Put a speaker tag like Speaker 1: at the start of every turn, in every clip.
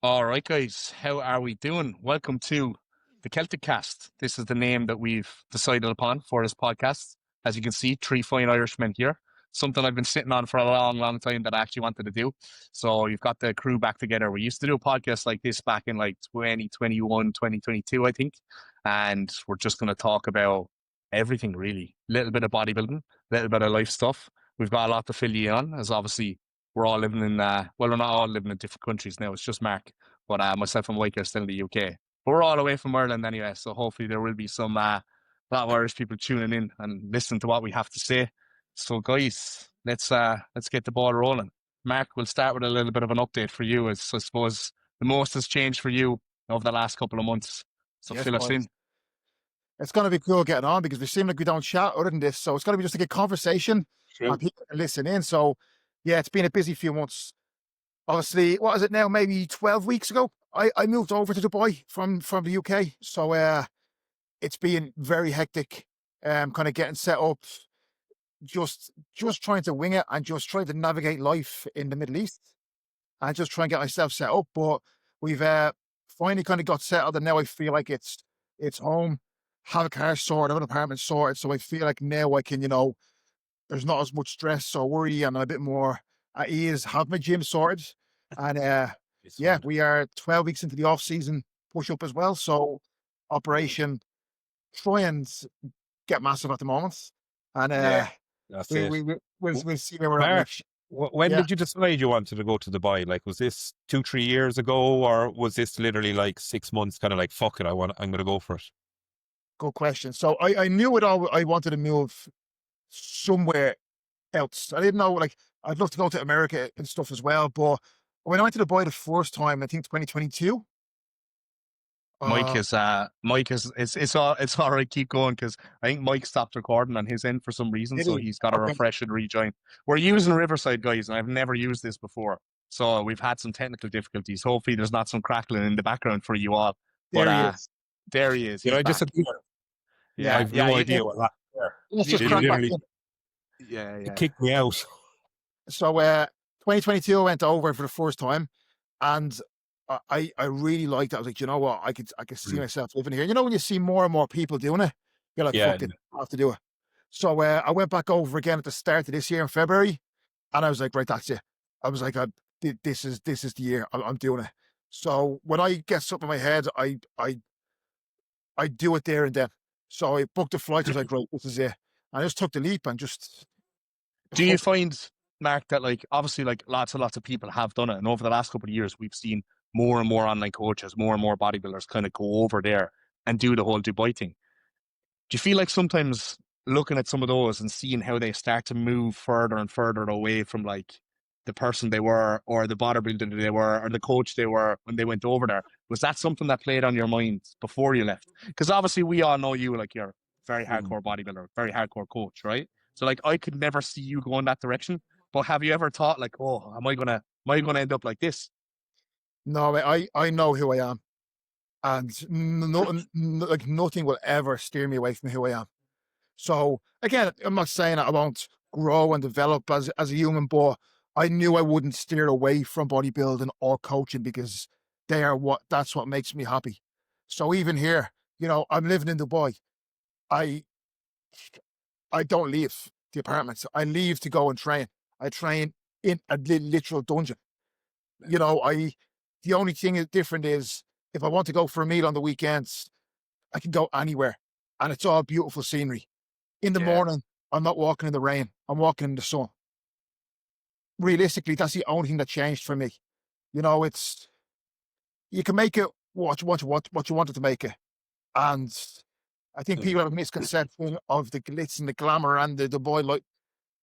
Speaker 1: All right, guys, how are we doing? Welcome to the Celtic Cast. This is the name that we've decided upon for this podcast. As you can see, three fine Irishmen here. Something I've been sitting on for a long, long time that I actually wanted to do. So you've got the crew back together. We used to do a podcast like this back in like 2021, 2022, I think. And we're just going to talk about everything really. A little bit of bodybuilding, a little bit of life stuff. We've got a lot to fill you on, as obviously we're all living in, well, we're not all living in different countries now. It's just Mark. But myself and Mike are still in the UK. But we're all away from Ireland anyway, so hopefully there will be some lot of Irish people tuning in and listening to what we have to say. So guys, let's get the ball rolling. Mark, we'll start with a little bit of an update for you, as I suppose the most has changed for you over the last couple of months. So
Speaker 2: Yes,
Speaker 1: fill us in.
Speaker 2: it's going to be cool getting on because we seem like we don't chat other than this. So it's going to be just a good conversation and people can listen in. So yeah, it's been a busy few months. Obviously, what is it now? Maybe 12 weeks ago, I moved over to Dubai from the UK. So it's been very hectic. Kind of getting set up, just trying to wing it and just trying to navigate life in the Middle East and just try and get myself set up. But we've finally kind of got settled, and now I feel like it's home. Have a car sorted, have an apartment sorted, so I feel like now I can, there's not as much stress or worry, and I'm a bit more at ease. Have my gym sorted, and yeah, we are 12 weeks into the off season push up as well. So operation try and get massive at the moment, and
Speaker 3: That's
Speaker 2: we,
Speaker 3: it.
Speaker 2: we, we we'll see where we're at
Speaker 3: Mark,
Speaker 2: next.
Speaker 3: when
Speaker 2: Yeah.
Speaker 3: did you decide you wanted to go to Dubai? Like, was this 2-3 years ago, or was this literally like 6 months? Kind of like, fuck it, I'm going to go for it.
Speaker 2: Good question. So I knew it all. I wanted to move somewhere else. I didn't know, like, I'd love to go to America and stuff as well. But when I went to Dubai the first time, I think 2022.
Speaker 1: Mike is it's all right. Keep going because I think Mike stopped recording on his end for some reason,
Speaker 2: Did
Speaker 1: so
Speaker 2: he?
Speaker 1: he's got to
Speaker 2: Okay.
Speaker 1: refresh and rejoin. We're using Riverside, guys, and I've never used this before, so we've had some technical difficulties. Hopefully, there's not some crackling in the background for you all.
Speaker 2: There he
Speaker 1: But
Speaker 2: is.
Speaker 1: there he is.
Speaker 3: You know,
Speaker 1: He's
Speaker 3: I just
Speaker 1: back.
Speaker 3: said,
Speaker 1: Yeah,
Speaker 3: I've
Speaker 1: yeah,
Speaker 3: no idea what that there.
Speaker 2: Let's
Speaker 1: You-
Speaker 2: just
Speaker 1: you
Speaker 2: crack back
Speaker 3: literally
Speaker 2: in.
Speaker 1: yeah.
Speaker 3: kicked me out.
Speaker 2: So 2022, I went over for the first time, and I really liked it. I was like, you know what, I could see myself living here. You know, when you see more and more people doing it, you're like,
Speaker 3: Yeah.
Speaker 2: fuck it, I have to do it. So I went back over again at the start of this year in February, and I was like, right, that's it. I was like, this is the year. I'm doing it. So when I get something in my head, I do it there and then. So I booked the flights. I was like, right, this is it. I just took the leap and just.
Speaker 1: Do you find, Mark, that like obviously like lots and lots of people have done it, and over the last couple of years, we've seen more and more online coaches, more and more bodybuilders kind of go over there and do the whole Dubai thing. Do you feel like sometimes looking at some of those and seeing how they start to move further and further away from like the person they were or the bodybuilder they were or the coach they were when they went over there, was that something that played on your mind before you left? Because obviously we all know you, like you're a very hardcore bodybuilder, very hardcore coach, right? So like I could never see you going that direction. But have you ever thought like, oh, am I gonna end up like this?
Speaker 2: No, I know who I am, and nothing will ever steer me away from who I am. So again, I'm not saying that I won't grow and develop as a human, but I knew I wouldn't steer away from bodybuilding or coaching because that's what makes me happy. So even here, I'm living in Dubai. I don't leave the apartment. I leave to go and train. I train in a literal dungeon. The only thing is different is if I want to go for a meal on the weekends, I can go anywhere, and it's all beautiful scenery. In the morning, I'm not walking in the rain. I'm walking in the sun. Realistically, that's the only thing that changed for me. It's you can make it what you wanted to make it, and I think people have a misconception of the glitz and the glamour and the boy like.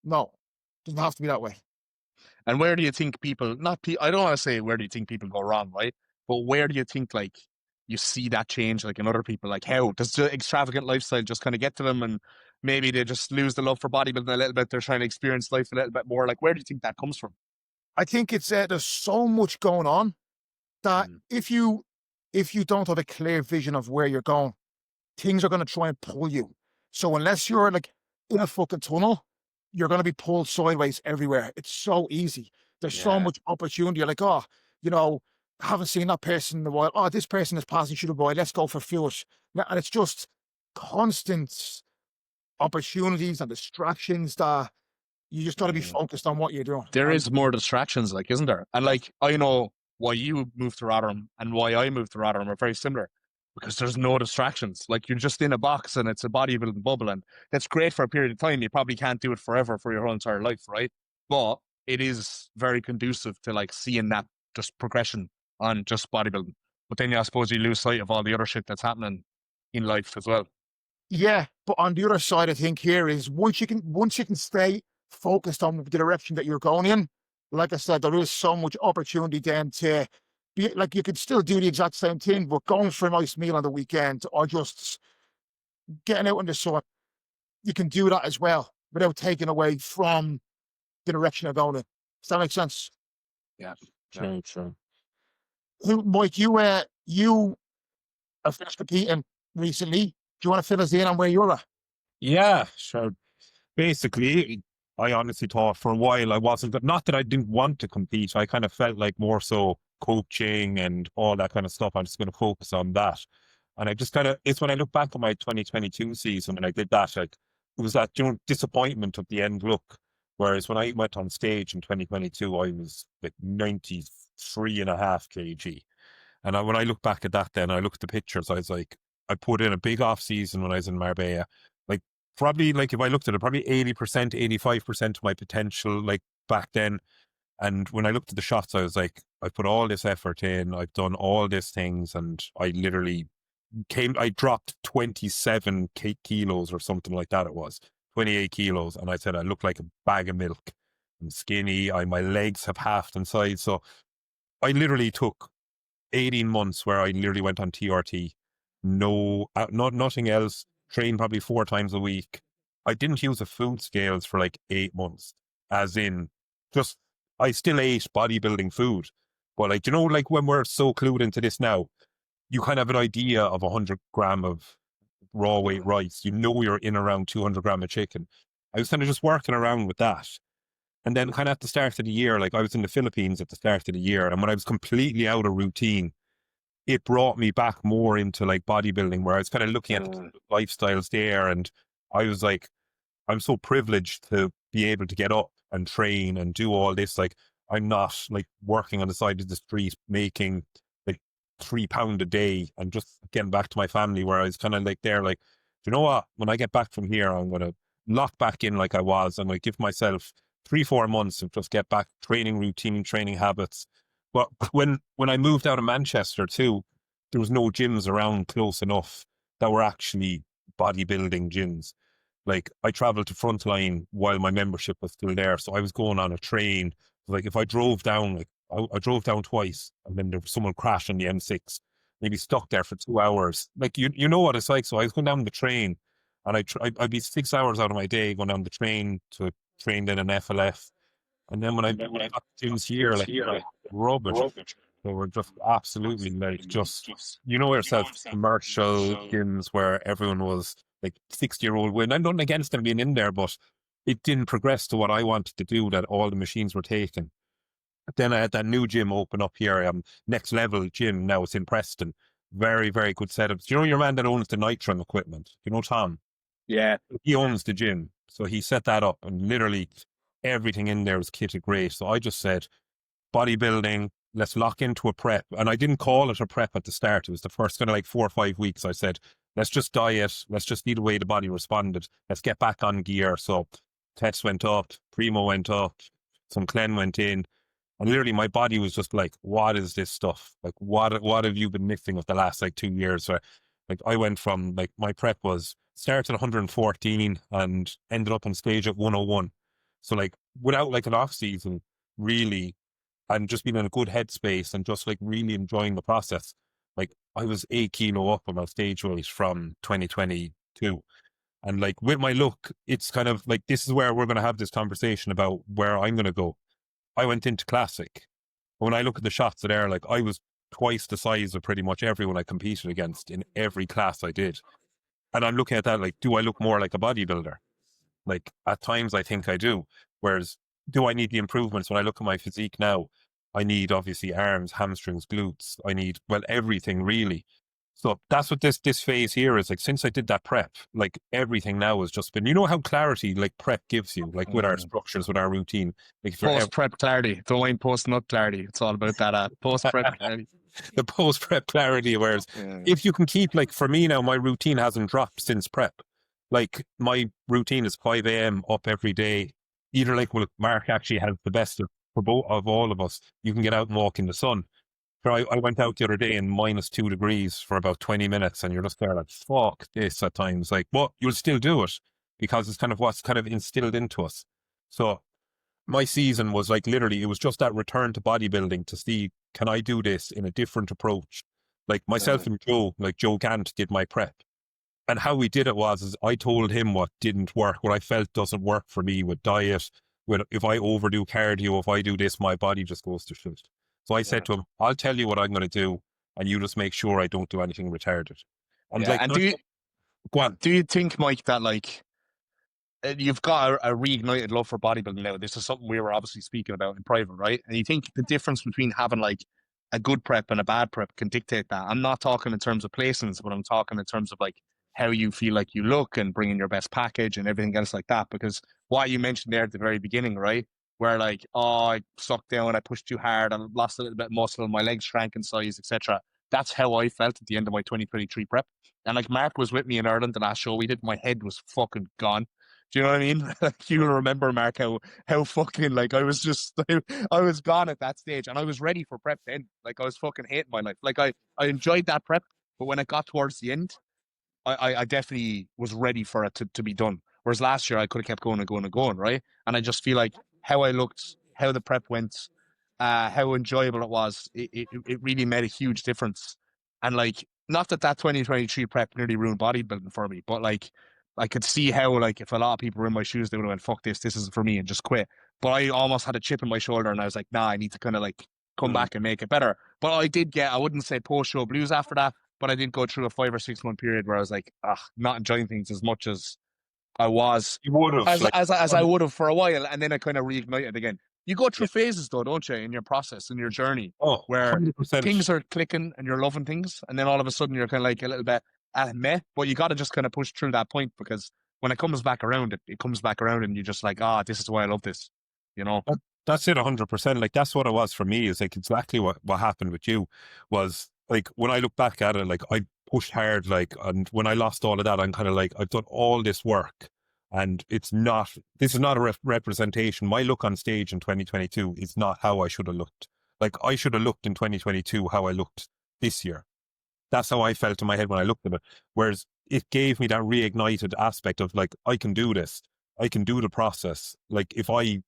Speaker 2: No, it doesn't have to be that way.
Speaker 1: And where do you think people, I don't want to say where do you think people go wrong, right? But where do you think like you see that change like in other people? Like how does the extravagant lifestyle just kind of get to them and maybe they just lose the love for bodybuilding a little bit? They're trying to experience life a little bit more. Like where do you think that comes from?
Speaker 2: I think it's there's so much going on that if you don't have a clear vision of where you're going, things are going to try and pull you. So unless you're like in a fucking tunnel, you're going to be pulled sideways everywhere. It's so easy. There's so much opportunity. You're like, oh, haven't seen that person in a while. Oh, this person is passing through the boy. Let's go for fuel. And it's just constant opportunities and distractions that you just got to be focused on what you're doing.
Speaker 1: There is more distractions, like, isn't there? And like, I know why you moved to Rotherham and why I moved to Rotherham are very similar, because there's no distractions. Like, you're just in a box and it's a bodybuilding bubble, and that's great for a period of time. You probably can't do it forever for your whole entire life, right? But it is very conducive to like seeing that just progression on just bodybuilding. But then, I suppose you lose sight of all the other shit that's happening in life as well.
Speaker 2: Yeah, but on the other side, I think here is once you can stay focused on the direction that you're going in, like I said, there is so much opportunity then to be like you could still do the exact same thing, but going for a nice meal on the weekend or just getting out in the sun, you can do that as well without taking away from the direction you're going in. Does that make sense?
Speaker 1: Yeah.
Speaker 3: Sure.
Speaker 2: Mike, you have finished competing recently. Do you want to fill us in on where you're at?
Speaker 3: Yeah, sure. Basically, I honestly thought for a while I wasn't, not that I didn't want to compete. I kind of felt like more so coaching and all that kind of stuff. I'm just going to focus on that. And I just kind of, it's when I look back at my 2022 season and I did that, like, it was that, disappointment of the end look. Whereas when I went on stage in 2022, I was like 93.5 kg. And when I look back at that, then I look at the pictures, I was like, I put in a big off season when I was in Marbella. Like, probably, like, if I looked at it, probably 80%, 85% of my potential, like, back then. And when I looked at the shots, I was like, I put all this effort in, I've done all these things, and I literally I dropped 27 kilos or something like that. It was 28 kilos. And I said, I look like a bag of milk. I'm skinny. My legs have halved in size. So I literally took 18 months where I literally went on TRT. No, nothing else. Trained probably 4 times a week. I didn't use the food scales for like 8 months. As in, just, I still ate bodybuilding food. But like, like when we're so clued into this now, you kind of have an idea of 100 gram of raw weight rice. You know you're in around 200 gram of chicken. I was kind of just working around with that. And then kind of at the start of the year, like I was in the Philippines at the start of the year, and when I was completely out of routine, it brought me back more into like bodybuilding, where I was kind of looking at the lifestyles there, and I was like, I'm so privileged to be able to get up and train and do all this. Like, I'm not like working on the side of the street making like £3 a day and just getting back to my family, where I was kind of like there, like, do you know what? When I get back from here, I'm going to lock back in like I was, and like give myself 3-4 months of just get back training routine, training habits. But when I moved out of Manchester too, there was no gyms around close enough that were actually bodybuilding gyms. Like, I traveled to Frontline while my membership was still there. So I was going on a train. Like, if I drove down, like I drove down twice, and then there was someone crashed on the M6, maybe stuck there for 2 hours. Like, you know what it's like. So I was going down the train, and I'd be 6 hours out of my day going down the train to train in an FLF. And then when I got gyms here, like, rubbish. So we're just absolutely like, just, yourself, commercial gyms where everyone was like 60-year-old women. I'm nothing against them being in there, but it didn't progress to what I wanted to do, that all the machines were taken. Then I had that new gym open up here, Next Level Gym. Now it's in Preston. Very, very good setups. Do you know your man that owns the Nitron equipment? You know Tom?
Speaker 1: Yeah.
Speaker 3: He owns the gym. So he set that up, and literally everything in there was kitted great. So I just said, bodybuilding, let's lock into a prep. And I didn't call it a prep at the start. It was the first kind of like 4 or 5 weeks. I said, let's just diet. Let's just eat the way the body responded. Let's get back on gear. So Tets went up, Primo went up, some Clen went in. And literally my body was just like, what is this stuff? Like, what have you been missing of the last like 2 years? So, like, I went from, like, my prep was started at 114 and ended up on stage at 101. So like, without like an off season, really, and just being in a good headspace and just like really enjoying the process. Like, I was 8 kilo up on my stage weight from 2022. And like, with my look, it's kind of like, this is where we're going to have this conversation about where I'm going to go. I went into classic. When I look at the shots there, like, I was twice the size of pretty much everyone I competed against in every class I did. And I'm looking at that like, do I look more like a bodybuilder? Like, at times I think I do. Whereas, do I need the improvements when I look at my physique now? I need obviously arms, hamstrings, glutes. I need, well, everything really. So that's what this phase here is like. Since I did that prep, like everything now has just been, you know how clarity like prep gives you, like with our structures, with our routine. Like if you're
Speaker 1: Post prep clarity. Don't mind post nut clarity. It's all about that post prep clarity.
Speaker 3: the post prep clarity. Whereas
Speaker 1: Yeah.
Speaker 3: if you can keep, like for me now, my routine hasn't dropped since prep. Like my routine is 5 a.m. up every day. Either like, well, Mark actually has the best for both of all of us. You can get out and walk in the sun. But I went out the other day in -2 degrees for about 20 minutes, and you're just there like, fuck this at times. Like, but you'll still do it because it's kind of what's kind of instilled into us. So my season was like literally, it was just that return to bodybuilding to see, can I do this in a different approach? Like myself and Joe, like Joe Gant did my prep. And how we did it was, is I told him what didn't work, what I felt doesn't work for me with diet, with if I overdo cardio, if I do this, my body just goes to shit. So I said to him, I'll tell you what I'm going to do, and you just make sure I don't do anything retarded. And
Speaker 1: Yeah.
Speaker 3: like,
Speaker 1: And
Speaker 3: go on.
Speaker 1: do you think, Mike, that like you've got a reignited love for bodybuilding now? This is something we were obviously speaking about in private, right? And you think the difference between having like a good prep and a bad prep can dictate that? I'm not talking in terms of placements, but I'm talking in terms of like how you feel like you look and bringing your best package and everything else like that. Because what you mentioned there at the very beginning, right? Where like, oh, I sucked down, I pushed too hard, I lost a little bit of muscle, my legs shrank in size, etc. That's how I felt at the end of my 2023 prep. And like Mark was with me in Ireland the last show we did, my head was fucking gone. Do you know what I mean? Like you remember, Mark, how fucking like I was just I was gone at that stage, and I was ready for prep then. Like I was fucking hating my life. Like I enjoyed that prep, but when it got towards the end, I definitely was ready for it to be done. Whereas last year I could have kept going and going and going, right? And I just feel like how I looked, how the prep went, how enjoyable it was, it really made a huge difference. And like, not that 2023 prep nearly ruined bodybuilding for me, but like, I could see how like if a lot of people were in my shoes, they would have went, "Fuck this isn't for me," and just quit. But I almost had a chip in my shoulder, and I was like, "Nah, I need to kind of like come back and make it better." But I did get, I wouldn't say post show blues after that, but I did go through a 5 or 6 month period where I was like, not enjoying things as much as I was,
Speaker 3: You would have, like,
Speaker 1: as I would have for a while, and then I kind of reignited again. You go through phases though, don't you, in your process, in your journey,
Speaker 3: oh,
Speaker 1: where
Speaker 3: 100%.
Speaker 1: things are clicking and you're loving things, and then all of a sudden you're kind of like a little bit meh, but you got to just kind of push through that point, because when it comes back around, it comes back around, and you're just like, this is why I love this, you know?
Speaker 3: That's it, 100%. Like that's what it was for me. Is like exactly what happened with you. Was like when I look back at it, like I pushed hard, like, and when I lost all of that, I'm kind of like, I've done all this work, and it's not. This is not a representation. My look on stage in 2022 is not how I should have looked. Like I should have looked in 2022 how I looked this year. That's how I felt in my head when I looked at it. Whereas it gave me that reignited aspect of like, I can do this. I can do the process. Like if I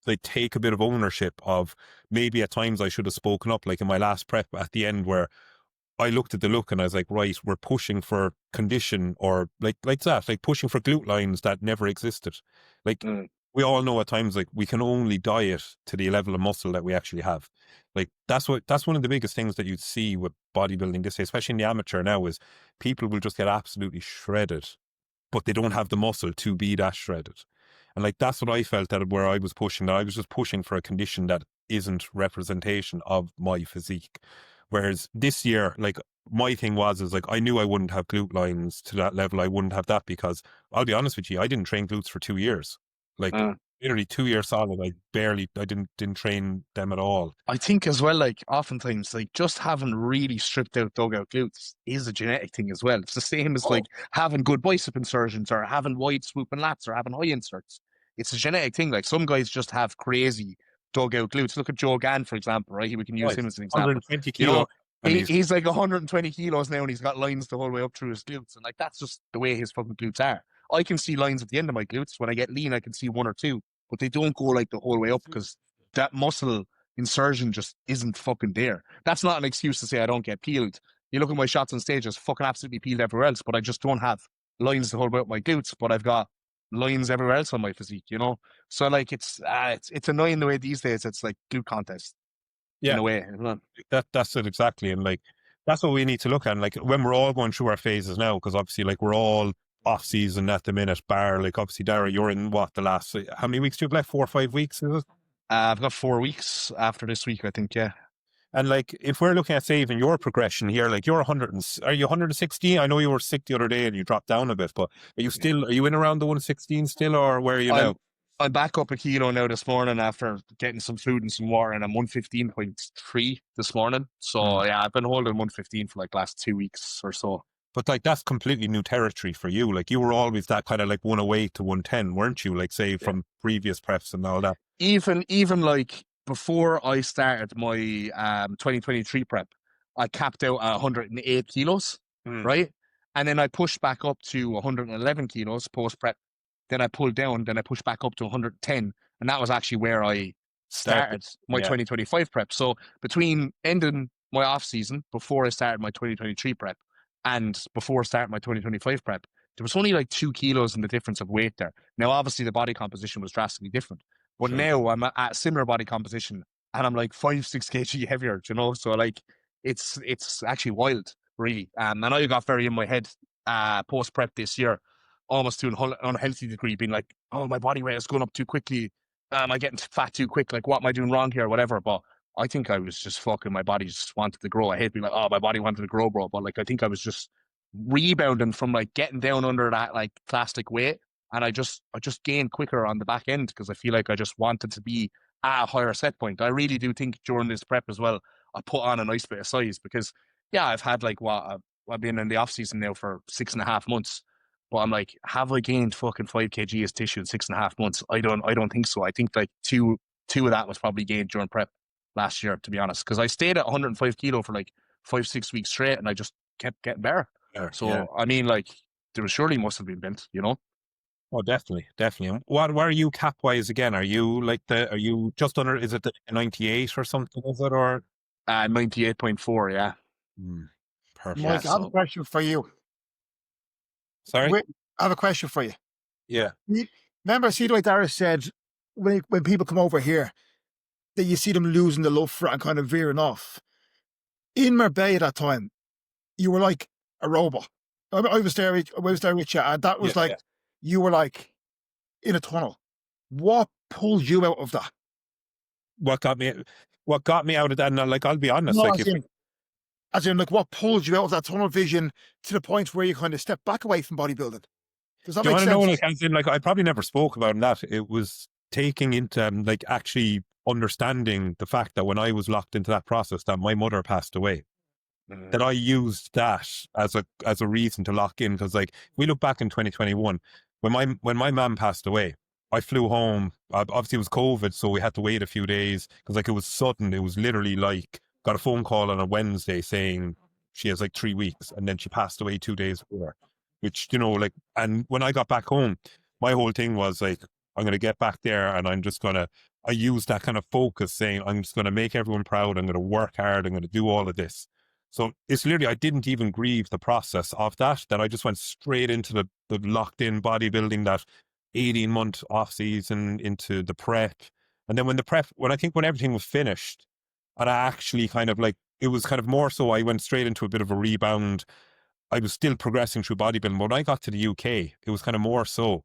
Speaker 3: like take a bit of ownership of, maybe at times I should have spoken up, like in my last prep at the end, where I looked at the look and I was like, right, we're pushing for condition, or like that, like pushing for glute lines that never existed. Like we all know at times, like we can only diet to the level of muscle that we actually have. Like that's one of the biggest things that you'd see with bodybuilding this day, especially in the amateur now, is people will just get absolutely shredded, but they don't have the muscle to be that shredded. And like that's what I felt, that where I was pushing, that I was just pushing for a condition that isn't representation of my physique. Whereas this year, like my thing is like I knew I wouldn't have glute lines to that level. I wouldn't have that because I'll be honest with you, I didn't train glutes for 2 years. Like literally 2 years solid. I didn't train them at all.
Speaker 1: I think as well, like oftentimes, like just having really stripped out dugout glutes is a genetic thing as well. It's the same as like having good bicep insertions, or having wide swooping lats, or having high inserts. It's a genetic thing. Like some guys just have crazy dugout glutes. Look at Joe Gann, for example, right? We can use him as an example.
Speaker 3: 120
Speaker 1: You
Speaker 3: kilo.
Speaker 1: know, he's like 120 kilos now, and he's got lines the whole way up through his glutes. And like that's just the way his fucking glutes are. I can see lines at the end of my glutes. When I get lean, I can see one or two, but they don't go like the whole way up, because that muscle insertion just isn't fucking there. That's not an excuse to say I don't get peeled. You look at my shots on stage, it's fucking absolutely peeled everywhere else, but I just don't have lines to hold out my glutes, but I've got lines everywhere else on my physique, you know? So like it's annoying the way these days it's like glute contest.
Speaker 3: Yeah.
Speaker 1: In a way, isn't it?
Speaker 3: That's it exactly. And like that's what we need to look at. And like when we're all going through our phases now, because obviously like we're all off season at the minute, bar like obviously Dara, you're in what, the last how many weeks do you have left? 4 or 5 weeks, is it?
Speaker 1: I've got 4 weeks after this week, I think. Yeah.
Speaker 3: And like, if we're looking at saving your progression here, like you're 100, are you 116? I know you were sick the other day and you dropped down a bit, but are you in around the 116 still, or where are you
Speaker 1: I'm
Speaker 3: now?
Speaker 1: I'm back up a kilo now this morning after getting some food and some water, and I'm 115.3 this morning. So yeah, I've been holding 115 for like last 2 weeks or so.
Speaker 3: But like, that's completely new territory for you. Like, you were always that kind of like 108 to 110, weren't you? Like, say, from previous preps and all that.
Speaker 1: Even like before I started my 2023 prep, I capped out at 108 kilos, right? And then I pushed back up to 111 kilos post prep. Then I pulled down, then I pushed back up to 110. And that was actually where I started my 2025 prep. So between ending my off season before I started my 2023 prep and before starting my 2025 prep, there was only like 2 kilos in the difference of weight there. Now, obviously, the body composition was drastically different. But now I'm at similar body composition and I'm like 5-6 kg heavier, you know? So like it's actually wild, really. And I got very in my head post prep this year, almost to an unhealthy degree, being like, oh, my body weight is going up too quickly. Am I getting fat too quick? Like, what am I doing wrong here? Whatever. But I think I was just fucking, my body just wanted to grow. I hate being like, oh, my body wanted to grow, bro. But like, I think I was just rebounding from like getting down under that like plastic weight, and I just gained quicker on the back end because I feel like I just wanted to be at a higher set point. I really do think during this prep as well, I put on a nice bit of size because yeah, I've had like I've been in the off season now for 6.5 months, but I'm like, have I gained fucking 5 kg as tissue in 6.5 months? I don't think so. I think like two of that was probably gained during prep last year, to be honest, because I stayed at 105 kilo for like 5-6 weeks straight, and I just kept getting better. So I mean, like, there surely must have been bent, you know.
Speaker 3: Oh, definitely. And what are you cap wise again? Are you just under, is it the 98 or something, is it, or
Speaker 1: 98.4, yeah.
Speaker 3: Perfect.
Speaker 2: Mike, I have a question for you.
Speaker 3: Sorry?
Speaker 2: I have a question for you.
Speaker 3: Yeah.
Speaker 2: Remember, see the way Darius said, when people come over here, that you see them losing the love for it and kind of veering off. In Marbella that time, you were like a robot. I was there with you, and that was you were like in a tunnel. What pulled you out of that?
Speaker 3: What got me out of that? And like, I'll be honest,
Speaker 2: No,
Speaker 3: like,
Speaker 2: as in, like, what pulled you out of that tunnel vision to the point where you kind of stepped back away from bodybuilding? Does that make sense?
Speaker 3: Know, like, as in, like, I probably never spoke about that. It was taking into like actually understanding the fact that when I was locked into that process, that my mother passed away. That I used that as a reason to lock in, because like, we look back in 2021 when my mom passed away, I flew home. Obviously, it was COVID, so we had to wait a few days because like, it was sudden. It was literally like, got a phone call on a Wednesday saying she has like 3 weeks, and then she passed away 2 days later. Which, you know, like, and when I got back home, my whole thing was like, I'm going to get back there and I used that kind of focus saying, I'm just going to make everyone proud. I'm going to work hard. I'm going to do all of this. So it's literally, I didn't even grieve the process of that I just went straight into the locked in bodybuilding, that 18-month off season, into the prep. And then when everything was finished, and I actually kind of like, it was kind of more so I went straight into a bit of a rebound. I was still progressing through bodybuilding. But when I got to the UK, it was kind of more so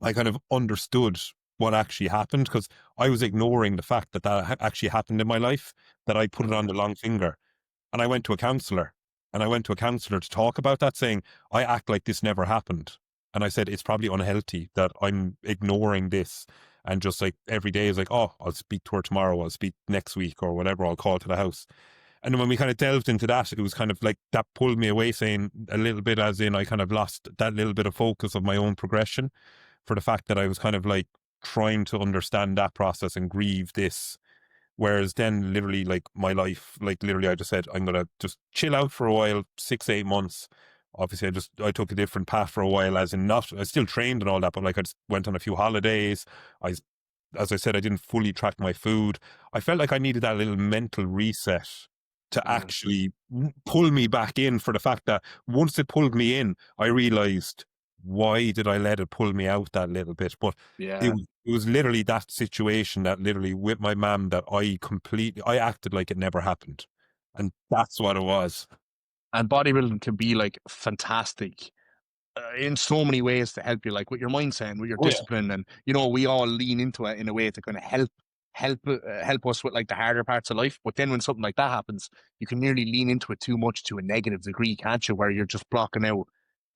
Speaker 3: I kind of understood what actually happened, because I was ignoring the fact that actually happened in my life, that I put it on the long finger. And I went to a counselor to talk about that, saying, I act like this never happened. And I said, it's probably unhealthy that I'm ignoring this. And just like every day is like, oh, I'll speak to her tomorrow. I'll speak next week or whatever. I'll call to the house. And then when we kind of delved into that, it was kind of like that pulled me away, saying a little bit as in I kind of lost that little bit of focus of my own progression, for the fact that I was kind of like trying to understand that process and grieve this. Whereas then literally like my life, like literally I just said, I'm going to just chill out for a while, 6-8 months. Obviously I took a different path for a while, as in I still trained and all that, but like I just went on a few holidays. As I said, I didn't fully track my food. I felt like I needed that little mental reset to actually pull me back in, for the fact that once it pulled me in, I realized, why did I let it pull me out that little bit? But it was literally that situation that literally with my mum that I acted like it never happened. And that's what it was.
Speaker 1: And bodybuilding can be like fantastic in so many ways to help you, like with your mindset and with your discipline. And, you know, we all lean into it in a way to kind of help help us with like the harder parts of life. But then when something like that happens, you can nearly lean into it too much to a negative degree, can't you? Where you're just blocking out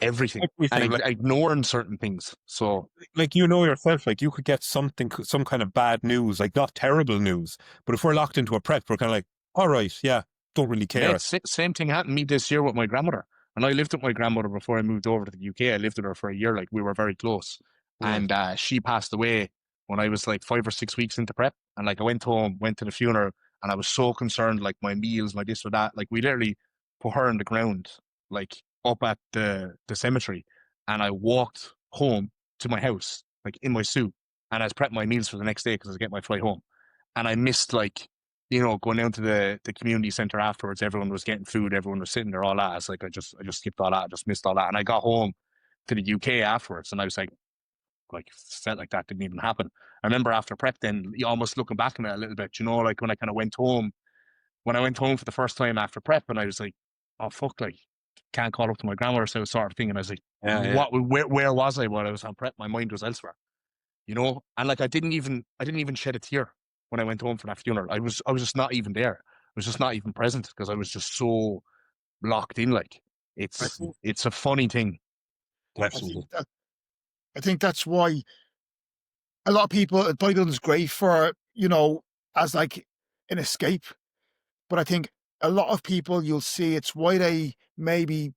Speaker 1: everything and
Speaker 3: Everything,
Speaker 1: ignoring certain things. So
Speaker 3: like you know yourself, like you could get something, some kind of bad news, like not terrible news, but if we're locked into a prep, we're kind of like, all right, yeah, don't really
Speaker 1: yeah,
Speaker 3: care.
Speaker 1: it's same thing happened to me this year with my grandmother. And I lived with my grandmother before I moved over to the UK. I lived with her for a year, like we were very close. And she passed away when I was like 5 or 6 weeks into prep. And like I went home, went to the funeral, and I was so concerned, like my meals, my this or that. Like we literally put her in the ground, like up at the cemetery. And I walked home to my house, like in my suit. And I was prepping my meals for the next day because I was getting my flight home. And I missed like going down to the community center afterwards. Everyone was getting food. Everyone was sitting there, all that. It's like I just skipped all that. I just missed all that. And I got home to the UK afterwards, and I was like felt like that didn't even happen. I remember after prep, then almost looking back on it a little bit. Like when I kind of went home, when I went home for the first time after prep, and I was like, oh fuck, like can't call up to my grandmother, so sort of thing. And I was like, where was I while I was on prep? My mind was elsewhere, and like I didn't even shed a tear when I went home for that funeral. I was just not even there. I was just not even present because I was just so locked in. Like it's a funny thing.
Speaker 3: Absolutely.
Speaker 2: I think that's why a lot of people, bodybuilding is great for, as like an escape. But I think a lot of people, you'll see it's why they maybe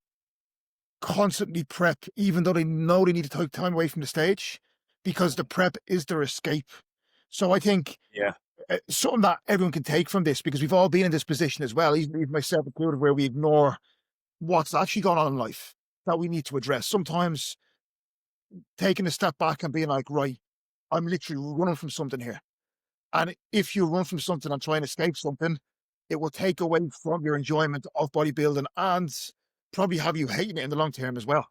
Speaker 2: constantly prep, even though they know they need to take time away from the stage, because the prep is their escape. So I think something that everyone can take from this, because we've all been in this position as well, even myself included, where we ignore what's actually going on in life that we need to address. Sometimes taking a step back and being like, right, I'm literally running from something here. And if you run from something and try and escape something, it will take away from your enjoyment of bodybuilding and probably have you hating it in the long term as well.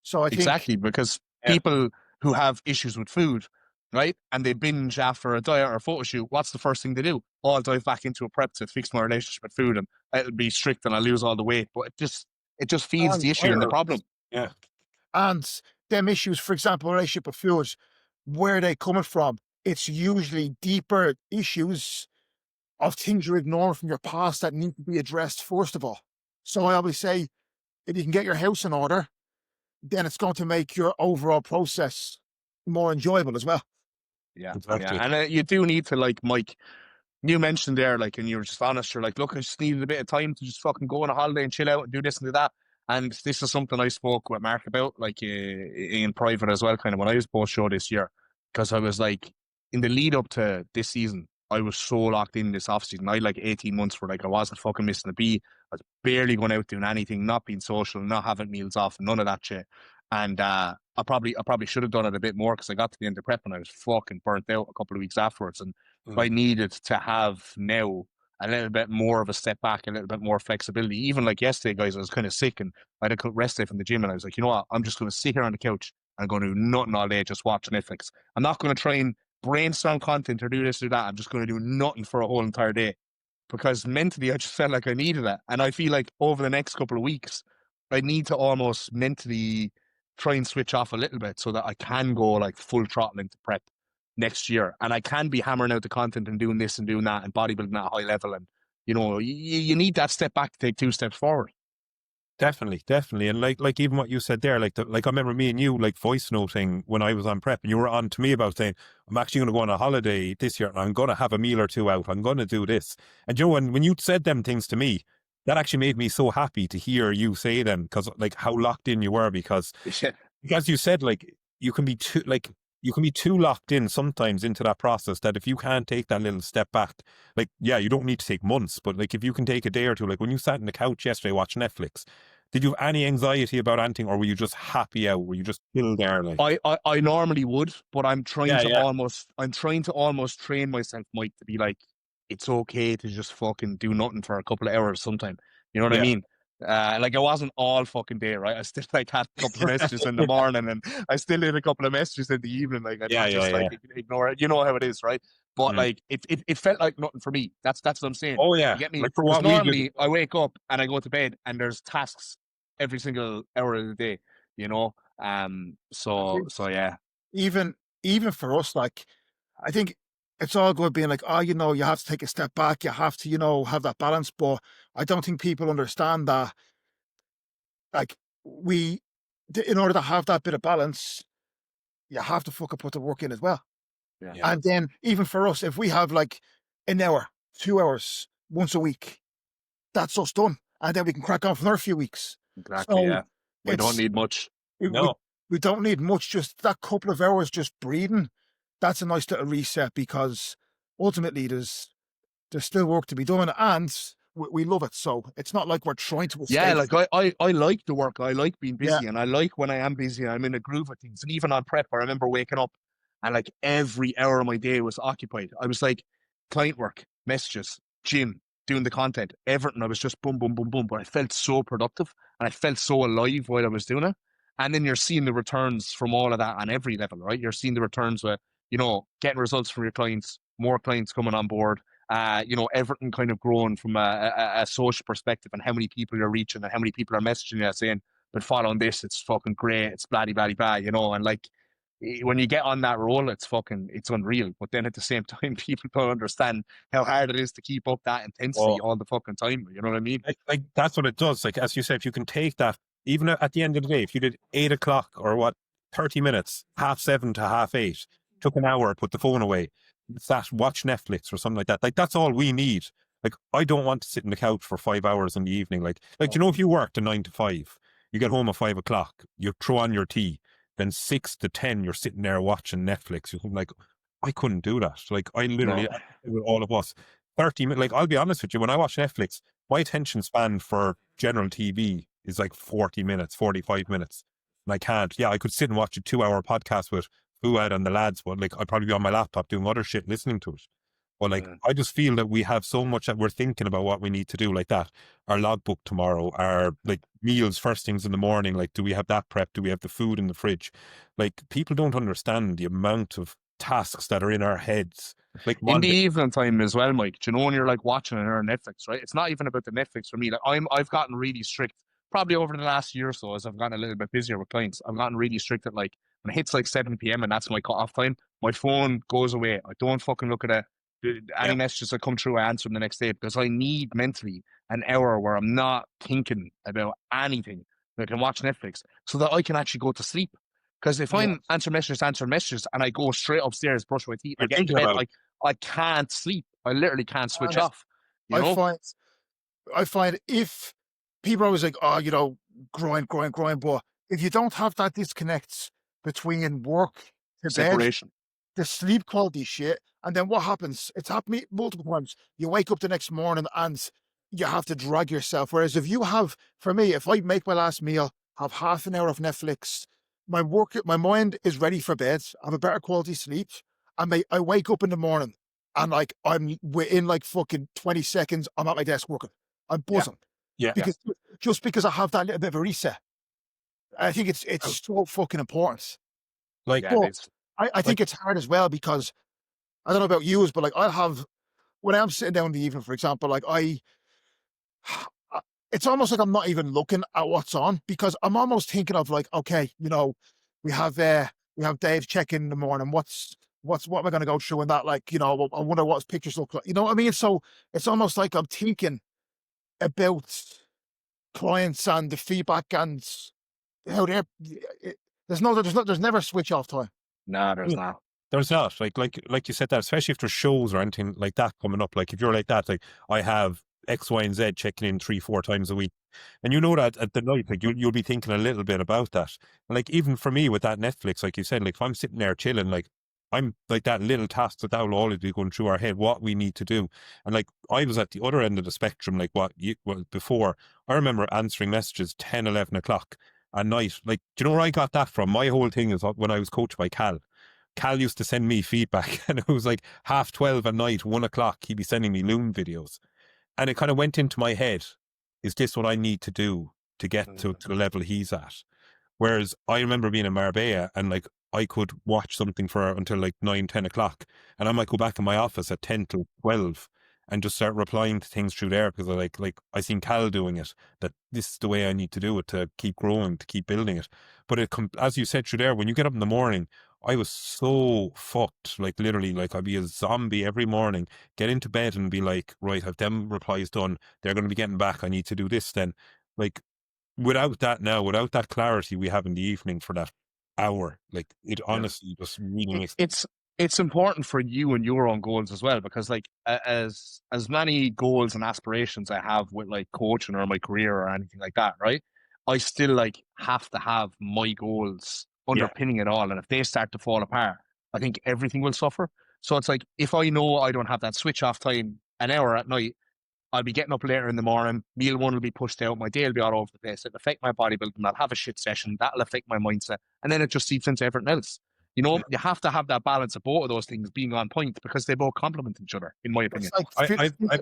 Speaker 2: So I think
Speaker 1: Exactly, because people who have issues with food, right, and they binge after a diet or a photo shoot, what's the first thing they do? Oh, I'll dive back into a prep to fix my relationship with food, and it'll be strict, and I'll lose all the weight. But it just feeds the issue and the problem.
Speaker 3: Yeah.
Speaker 2: And them issues, for example, relationship with food, where are they coming from? It's usually deeper issues of things you're ignoring from your past that need to be addressed first of all. So I always say, if you can get your house in order, then it's going to make your overall process more enjoyable as well.
Speaker 1: Yeah,
Speaker 3: Exactly.
Speaker 1: yeah, and you do need to, like Mike, you mentioned there, like, and you were just honest, you're like, look, I just needed a bit of time to just fucking go on a holiday and chill out and do this and do that. And this is something I spoke with Mark about, like in private as well, kind of when I was post show this year, because I was like, in the lead up to this season, I was so locked in this off season. I had like 18 months where like I wasn't fucking missing a beat. I was barely going out doing anything, not being social, not having meals off, none of that shit. And I probably should have done it a bit more because I got to the end of prep and I was fucking burnt out a couple of weeks afterwards. And I needed to have now a little bit more of a step back, a little bit more flexibility. Even like yesterday, guys, I was kind of sick and I had a rest day from the gym, and I was like, you know what? I'm just going to sit here on the couch and I'm going to do nothing all day, just watch Netflix. I'm not going to try and brainstorm content or do this or that. I'm just going to do nothing for a whole entire day because mentally I just felt like I needed that. And I feel like over the next couple of weeks, I need to almost mentally try and switch off a little bit so that I can go like full throttle into prep next year, and I can be hammering out the content and doing this and doing that and bodybuilding at a high level. And you need that step back to take 2 steps forward.
Speaker 3: Definitely, definitely. And like even what you said there, like I remember me and you like voice noting when I was on prep, and you were on to me about saying, I'm actually going to go on a holiday this year and I'm going to have a meal or two out. I'm going to do this. And when you said them things to me, that actually made me so happy to hear you say them, because like how locked in you were, because you said, like, you can be too locked in sometimes into that process that if you can't take that little step back, like, yeah, you don't need to take months, but like if you can take a day or two, like when you sat on the couch yesterday watching Netflix, did you have any anxiety about anything, or were you just happy out? Were you just still there? Like,
Speaker 1: I normally would, but I'm trying to almost train myself, Mike, to be like, it's okay to just fucking do nothing for a couple of hours sometime. You know what I mean? Like it wasn't all fucking day, right? I still like had a couple of messages in the morning, and I still did a couple of messages in the evening. Like I didn't just like ignore it. You know how it is, right? But like it felt like nothing for me. That's what I'm saying.
Speaker 3: Oh yeah,
Speaker 1: You get me?
Speaker 3: like for
Speaker 1: Because
Speaker 3: what we did.
Speaker 1: normally I wake up and I go to bed and there's tasks every single hour of the day. You know, so yeah.
Speaker 2: Even for us, like, I think it's all good being like, oh, you have to take a step back. You have to, have that balance. But I don't think people understand that, like, in order to have that bit of balance, you have to fucking put the work in as well.
Speaker 1: Yeah.
Speaker 2: And then even for us, if we have like an hour, 2 hours once a week, that's us done. And then we can crack on for another few weeks.
Speaker 1: Exactly.
Speaker 2: So
Speaker 1: Yeah. We don't need much.
Speaker 2: we don't need much, just that couple of hours just breathing. That's a nice little reset, because ultimately there's still work to be done, and we love it. So it's not like we're trying to escape.
Speaker 1: Yeah, like I like the work. I like being busy,
Speaker 2: Yeah.
Speaker 1: and I like when I am busy, I'm in a groove of things. And even on prep, I remember waking up and like every hour of my day was occupied. I was like client work, messages, gym, doing the content, everything. I was just boom, boom, boom, boom. But I felt so productive and I felt so alive while I was doing it. And then you're seeing the returns from all of that on every level, right? You're seeing the returns with, getting results from your clients, more clients coming on board, everything kind of growing from a social perspective, and how many people you're reaching and how many people are messaging you saying, but following this, it's fucking great, it's bloody, bloody, blah, and like, when you get on that roll, it's unreal. But then at the same time, people don't understand how hard it is to keep up that intensity all the fucking time. You know what I mean?
Speaker 3: Like that's what it does. Like, as you said, if you can take that, even at the end of the day, if you did 8 o'clock or 30 minutes, 7:30 to 8:30, took an hour, put the phone away, watch Netflix or something like that. Like, that's all we need. Like, I don't want to sit on the couch for 5 hours in the evening. Like, if you worked a 9 to 5, you get home at 5 o'clock, you throw on your tea, then 6 to 10, you're sitting there watching Netflix. You're like, I couldn't do that. Like, I literally, with all of us, 30 minutes. Like, I'll be honest with you, when I watch Netflix, my attention span for general TV is like 40 minutes, 45 minutes. And I can't. Yeah, I could sit and watch a 2-hour podcast with Fuad and the lads, but like, I'd probably be on my laptop doing other shit listening to it. But like, I just feel that we have so much that we're thinking about what we need to do, like that. Our logbook tomorrow, our like meals first things in the morning. Like, do we have that prep? Do we have the food in the fridge? Like, people don't understand the amount of tasks that are in our heads. Like,
Speaker 1: in the evening time as well, Mike. Do you know when you're like watching it on Netflix, right? It's not even about the Netflix for me. Like, I've gotten really strict, probably over the last year or so, as I've gotten a little bit busier with clients. I've gotten really strict at, like, when it hits like 7 p.m. and that's my cut-off time, my phone goes away. I don't fucking look at it. Any messages that come through, I answer them the next day, because I need mentally an hour where I'm not thinking about anything. I can watch Netflix so that I can actually go to sleep. Because if I'm answering messages, and I go straight upstairs, brush my teeth, I get into bed, I can't sleep. I literally can't switch off.
Speaker 2: I find if people are always like, oh, grind, but if you don't have that disconnect between work to
Speaker 1: separation,
Speaker 2: bed, the sleep quality shit, and then what happens? It's happened to me multiple times. You wake up the next morning and you have to drag yourself. Whereas if you have, for me, if I make my last meal, have half an hour of Netflix, my mind is ready for bed. I have a better quality sleep. I wake up in the morning and like I'm within like fucking 20 seconds, I'm at my desk working. I'm buzzing.
Speaker 3: Yeah.
Speaker 2: Just because I have that little bit of a reset. I think it's so fucking important.
Speaker 3: Like,
Speaker 2: I think it's hard as well, because I don't know about you, but like when I'm sitting down in the evening, for example, like it's almost like I'm not even looking at what's on, because I'm almost thinking of like, okay, we have Dave check in the morning. What am I going to go through, and that, like, I wonder what his pictures look like. You know what I mean? So it's almost like I'm thinking about clients and the feedback and how there's never switch off time.
Speaker 1: No, there's not.
Speaker 3: There's not. Like you said that, especially if there's shows or anything like that coming up. Like, if you're like that, like, I have X, Y, and Z checking in 3-4 times a week. And you know that at the night, like, you'll be thinking a little bit about that. And like, even for me with that Netflix, like you said, like, if I'm sitting there chilling, like, I'm like, that little task that will always be going through our head, what we need to do. And like, I was at the other end of the spectrum, like before. I remember answering messages 10, 11 o'clock at night. Like, do you know where I got that from? My whole thing is when I was coached by Cal. Cal used to send me feedback, and it was like 12:30 at night, 1 o'clock, he'd be sending me loom videos. And it kind of went into my head, is this what I need to do to get to the level he's at? Whereas I remember being in Marbella, and like, I could watch something for until like 9, 10 o'clock. And I might go back in my office at 10 till 12 and just start replying to things through there, because I seen Cal doing it, that this is the way I need to do it to keep growing, to keep building it. But as you said through there, when you get up in the morning, I was so fucked, like literally, like I'd be a zombie every morning, get into bed and be like, right, have them replies done. They're going to be getting back. I need to do this then. Like without that clarity we have in the evening for that hour, like it honestly just really
Speaker 1: It,
Speaker 3: makes
Speaker 1: it's important for you and your own goals as well, because like as many goals and aspirations I have with like coaching or my career or anything like that, right? I still like have to have my goals
Speaker 3: yeah,
Speaker 1: underpinning it all, and if they start to fall apart, I think everything will suffer. So it's like if I know I don't have that switch off time an hour at night, I'll be getting up later in the morning. Meal one will be pushed out. My day will be all over the place. It'll affect my bodybuilding. I'll have a shit session. That'll affect my mindset. And then it just seeps into everything else. You know, you have to have that balance of both of those things being on point, because they both complement each other, in my
Speaker 2: It's
Speaker 1: opinion.
Speaker 2: like
Speaker 3: I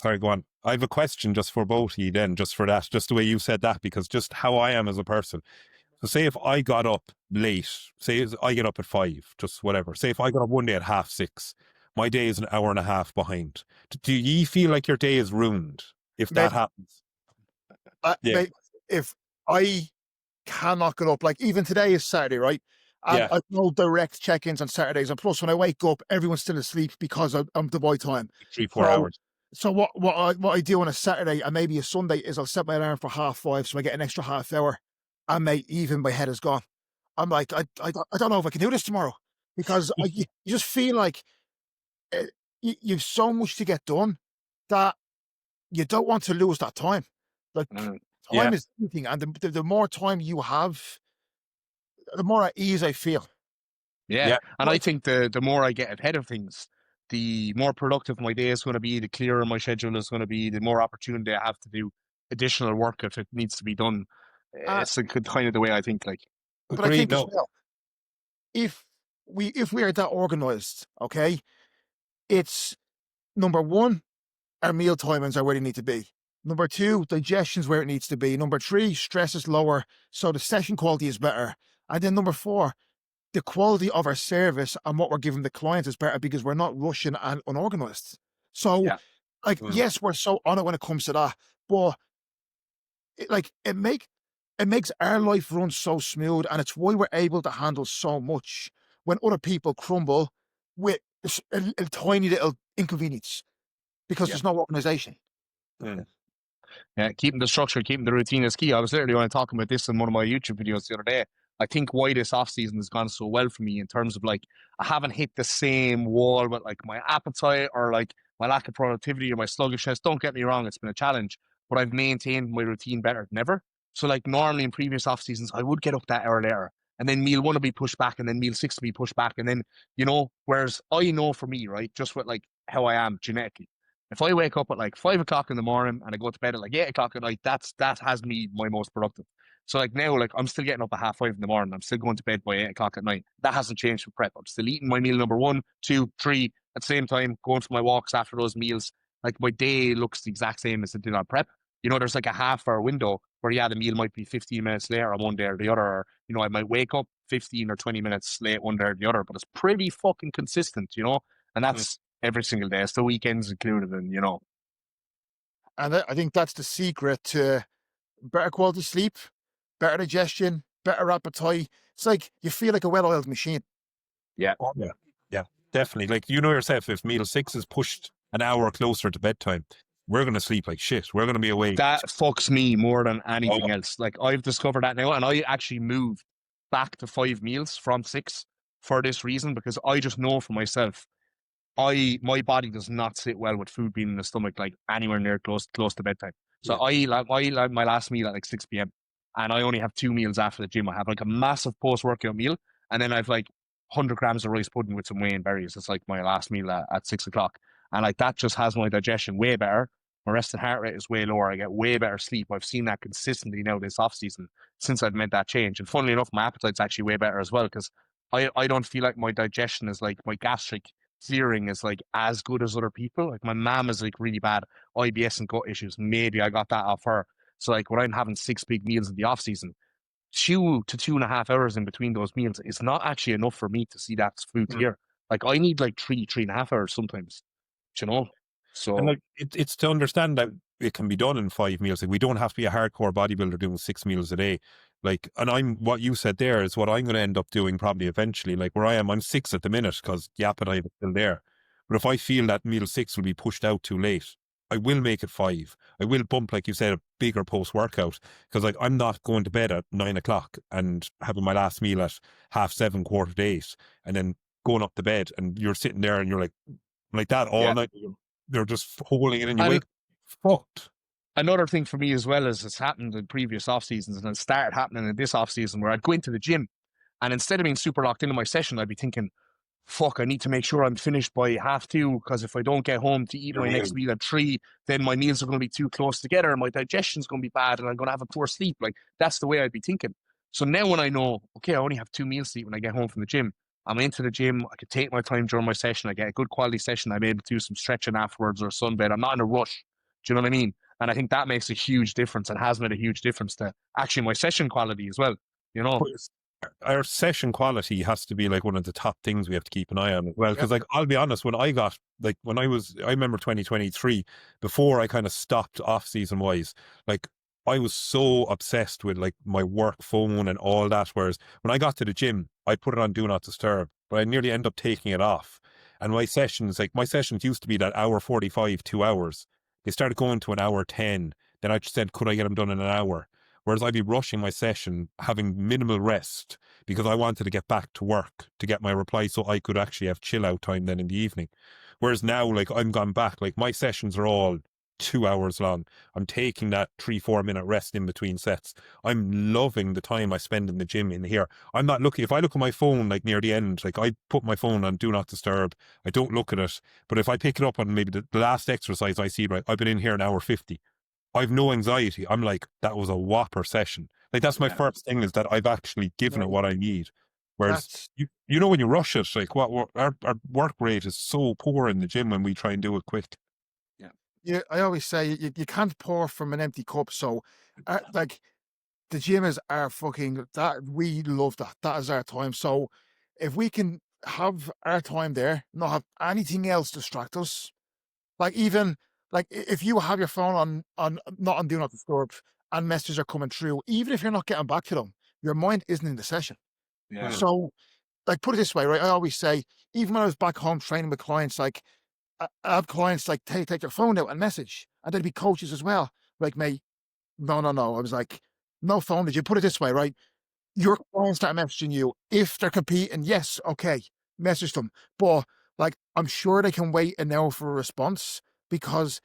Speaker 3: sorry, go on. I have a question just for both of you then, just for that, just the way you said that, because just how I am as a person. So say if I got up late, say I get up at 5, just whatever. Say if I got up one day at 6:30, my day is an hour and a half behind. Do you feel like your day is ruined if that
Speaker 2: maybe,
Speaker 3: happens? Yeah,
Speaker 2: maybe if I cannot get up, like even today is Saturday, right? And
Speaker 3: yeah,
Speaker 2: I've no direct check-ins on Saturdays, and plus when I wake up, everyone's still asleep because I'm Dubai time.
Speaker 3: 3-4
Speaker 2: So,
Speaker 3: hours.
Speaker 2: so what I do on a Saturday and maybe a Sunday is I'll set my alarm for 5:30, so I get an extra half hour. And mate, even my head is gone. I'm like, I don't know if I can do this tomorrow, because you just feel like you've so much to get done that you don't want to lose that time. Like
Speaker 3: Yeah,
Speaker 2: time is everything, and the more time you have, the more at ease I feel.
Speaker 1: Yeah.
Speaker 3: yeah,
Speaker 1: And I think the more I get ahead of things, the more productive my day is going to be, the clearer my schedule is going to be, the more opportunity I have to do additional work if it needs to be done.
Speaker 2: Uh,
Speaker 1: It's kind of the way I think, like.
Speaker 2: but I
Speaker 3: agreed.
Speaker 2: think as
Speaker 3: No,
Speaker 2: well, if we are that organized, okay, it's number one, our meal timings are where they need to be. Number two, digestion's where it needs to be. Number three, stress is lower, so the session quality is better. And then number four, the quality of our service and what we're giving the clients is better because we're not rushing and unorganized. So,
Speaker 1: Yeah.
Speaker 2: like,
Speaker 3: mm,
Speaker 2: yes, we're so on it when it comes to that, but it makes our life run so smooth, and it's why we're able to handle so much when other people crumble with a tiny little inconvenience because
Speaker 1: Yeah.
Speaker 2: there's no organization.
Speaker 3: mm,
Speaker 1: Yeah, keeping the structure, keeping the routine is key. I was literally only talking about this in one of my YouTube videos the other day. I think why this off season has gone so well for me in terms of like I haven't hit the same wall with like my appetite or like my lack of productivity or my sluggishness. Don't get me wrong, it's been a challenge, but I've maintained my routine better than ever. So like normally in previous off seasons, I would get up that hour later, and then meal one will be pushed back, and then meal six will be pushed back, and then whereas I know for me, right, just with like how I am genetically, if I wake up at like 5 o'clock in the morning and I go to bed at like 8 o'clock at night, that has me my most productive. So like now, like I'm still getting up at 5:30 in the morning. I'm still going to bed by 8 o'clock at night. That hasn't changed for prep. I'm still eating my meal number 1, 2, 3 at the same time, going for my walks after those meals. Like my day looks the exact same as it did on prep. There's like a half-hour window where the meal might be 15 minutes later on one day or the other. Or, I might wake up 15 or 20 minutes late one day or the other, but it's pretty fucking consistent. And
Speaker 3: mm.
Speaker 1: that's every single day. It's the weekends included, and.
Speaker 2: And I think that's the secret to better quality sleep, better digestion, better appetite. It's like you feel like a well-oiled machine.
Speaker 1: Yeah.
Speaker 3: Oh, yeah, yeah, definitely. Like you know yourself, if meal 6 is pushed an hour closer to bedtime, we're gonna sleep like shit. We're gonna be awake.
Speaker 1: That fucks me more than
Speaker 3: Oh,
Speaker 1: anything else. Like I've discovered that now, and I actually moved back to 5 meals from 6 for this reason, because I just know for myself, my body does not sit well with food being in the stomach like anywhere near close to bedtime. So
Speaker 3: yeah,
Speaker 1: I like my last meal at like 6 p.m. and I only have 2 meals after the gym. I have like a massive post-workout meal, and then I've like 100 grams of rice pudding with some whey and berries. It's like my last meal at 6 o'clock, and like that just has my digestion way better. My resting heart rate is way lower. I get way better sleep. I've seen that consistently now this off season since I've made that change. And funnily enough, my appetite's actually way better as well, because I don't feel like my digestion is like my gastric clearing is like as good as other people. Like my mom is like really bad IBS and gut issues. Maybe I got that off her. So like when I'm having 6 big meals in the off season, 2 to 2.5 hours in between those meals is not actually enough for me to see that food
Speaker 3: mm.
Speaker 1: clear. Like I need like 3.5 hours sometimes, you know?
Speaker 3: And
Speaker 1: So
Speaker 3: like it's to understand that it can be done in 5 meals. Like, we don't have to be a hardcore bodybuilder doing 6 meals a day. Like, and what you said there is what I'm going to end up doing probably eventually. Like, where I am, I'm 6 at the minute because the appetite is still there. But if I feel that meal 6 will be pushed out too late, I will make it 5. I will bump, like you said, a bigger post-workout, because like I'm not going to bed at 9 o'clock and having my last meal at 7:30, 7:45, and then going up to bed, and you're sitting there and you're like that all night. They're just holding it in. You wake fucked.
Speaker 1: Another thing for me as well is it's happened in previous off seasons, and it started happening in this off season where I'd go into the gym, and instead of being super locked into my session, I'd be thinking, fuck, I need to make sure I'm finished by 2:30, because if I don't get home to eat my next meal at 3, then my meals are going to be too close together and my digestion's going to be bad and I'm going to have a poor sleep. Like, that's the way I'd be thinking. So now when I know, okay, I only have 2 meals to eat when I get home from the gym, I'm into the gym, I can take my time during my session, I get a good quality session, I'm able to do some stretching afterwards or sunbed, I'm not in a rush. Do you know what I mean? And I think that makes a huge difference and has made a huge difference to actually my session quality as well, you know?
Speaker 3: Our session quality has to be like one of the top things we have to keep an eye on as well. Because like, I'll be honest, when I remember 2023, before I kind of stopped off season wise, like I was so obsessed with like my work phone and all that. Whereas when I got to the gym, I'd put it on Do Not Disturb, but I nearly end up taking it off. And my sessions used to be that hour 45, 2 hours. They started going to an hour 10. Then I just said, could I get them done in an hour? Whereas I'd be rushing my session, having minimal rest, because I wanted to get back to work to get my reply so I could actually have chill out time then in the evening. Whereas now, like, I'm gone back, like my sessions are all 2 hours long. I'm taking that 3-4 minute rest in between sets. I'm loving the time I spend in the gym in here. I'm not looking, if I look at my phone like near the end, like I put my phone on Do Not Disturb, I don't look at it. But if I pick it up on maybe the last exercise I see, right, I've been in here an hour 50. I've no anxiety. I'm like, that was a whopper session. Like, that's my first thing, is that I've actually given it what I need. Whereas you know, when you rush it, like our work rate is so poor in the gym when we try and do it quick.
Speaker 2: Yeah, I always say you can't pour from an empty cup. So, like, the gym is our fucking, that we love that. That is our time. So, if we can have our time there, not have anything else distract us, like even like if you have your phone on not on Do Not Disturb and messages are coming through, even if you're not getting back to them, your mind isn't in the session.
Speaker 1: Yeah.
Speaker 2: So, like, put it this way, right? I always say, even when I was back home training with clients, like I have clients like take their phone out and message, and there'd be coaches as well. Like, mate, no. I was like, no phone. Did you put it this way, right? Your clients start messaging you if they're competing. Yes, okay, message them. But like, I'm sure they can wait an hour for a response, because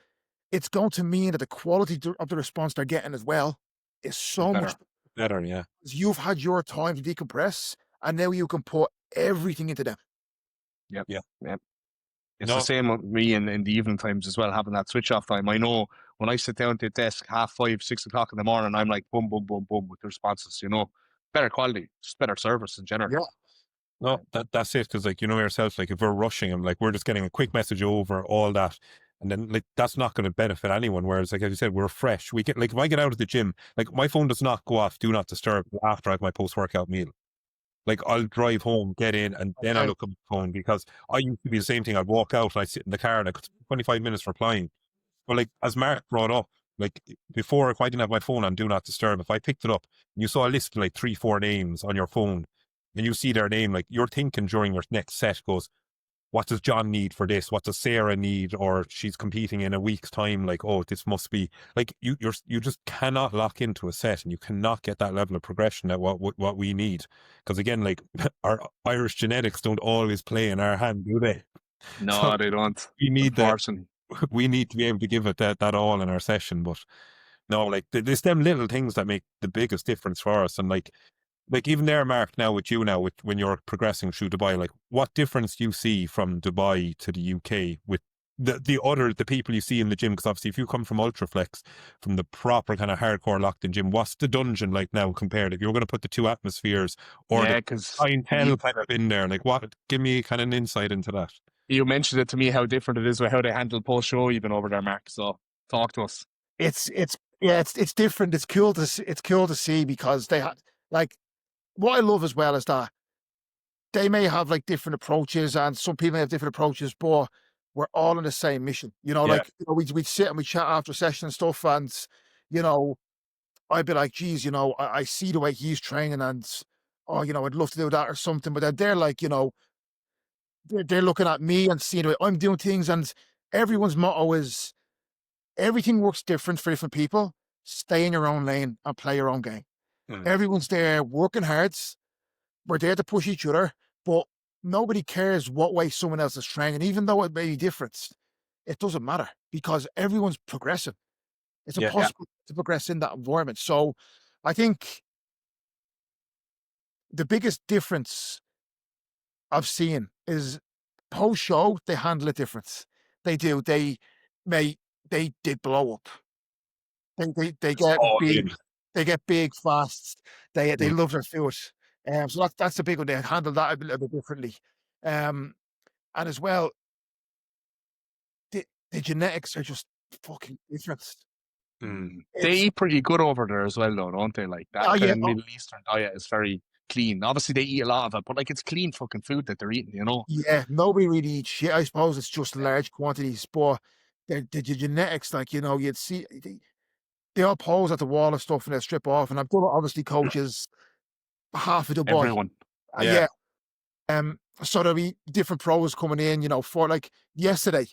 Speaker 2: it's going to mean that the quality of the response they're getting as well is so much
Speaker 3: better. Yeah,
Speaker 2: you've had your time to decompress, and now you can put everything into them.
Speaker 1: Yep. It's the same with me in the evening times as well, having that switch off time. I know when I sit down at the desk 5:30, 6 o'clock in the morning, I'm like boom, boom, boom, boom with the responses, you know, better quality, just better service in general.
Speaker 2: Yeah.
Speaker 3: No, that's it. Because like, you know yourself, like if we're rushing them, like we're just getting a quick message over, all that, and then like that's not going to benefit anyone. Whereas, like as you said, we're fresh. We get, like, if I get out of the gym, like my phone does not go off Do Not Disturb after I have my post-workout meal. Like, I'll drive home, get in, and then I look at my phone, because I used to be the same thing. I'd walk out and I'd sit in the car and I could 25 minutes replying. But like, as Mark brought up, like before, if I didn't have my phone on Do Not Disturb, if I picked it up and you saw a list of like 3-4 names on your phone, and you see their name, like you're thinking during your next set goes, what does John need for this? What does Sarah need? Or she's competing in a week's time. Like, oh, this must be like, you just cannot lock into a set, and you cannot get that level of progression at what we need. Because again, like our Irish genetics don't always play in our hand, do they?
Speaker 1: No,
Speaker 3: So
Speaker 1: they don't.
Speaker 3: we need that.
Speaker 1: Unfortunately.
Speaker 3: We need to be able to give it that all in our session. But no, like there's them little things that make the biggest difference for us. And like even there, Mark, now with you now, when you're progressing through Dubai, like what difference do you see from Dubai to the UK with the people you see in the gym? Because obviously, if you come from Ultraflex, from the proper kind of hardcore locked in gym, what's the dungeon like now compared? If you're going to put the two atmospheres or the clientele kind of in there, like give me kind of an insight into that.
Speaker 1: You mentioned it to me, how different it is with how they handle post-show even over there, Mark. So talk to us.
Speaker 2: It's different. It's cool to see, because they had, like, what I love as well is that they may have like different approaches, and some people may have different approaches, but we're all on the same mission.
Speaker 3: Yeah.
Speaker 2: Like we'd sit and we chat after session and stuff, and I'd be like, geez, I see the way he's training, and I'd love to do that or something. But then they're like, they're looking at me and seeing the way I'm doing things, and everyone's motto is everything works different for different people. Stay in your own lane and play your own game. Everyone's there working hard. We're there to push each other, but nobody cares what way someone else is training, even though it may be different. It doesn't matter because everyone's progressing. It's impossible to progress in that environment. So I think the biggest difference I've seen is post-show, they handle it different. They do. They blow up. They get big. They get big fast. They love their food. So that's the big one. They handle that a little bit differently. And as well, the genetics are just fucking different.
Speaker 1: They eat pretty good over there as well, though, don't they? Like that kind of Middle Eastern diet is very clean. Obviously, they eat a lot of it, but like it's clean fucking food that they're eating,
Speaker 2: Yeah, nobody really eats shit. I suppose it's just large quantities, but the genetics, like you'd see they all pose at the wall of stuff and they strip off. And I've done it, obviously, coaches half of the boy.
Speaker 1: Everyone,
Speaker 2: yeah. So there'll be different pros coming in, for like yesterday,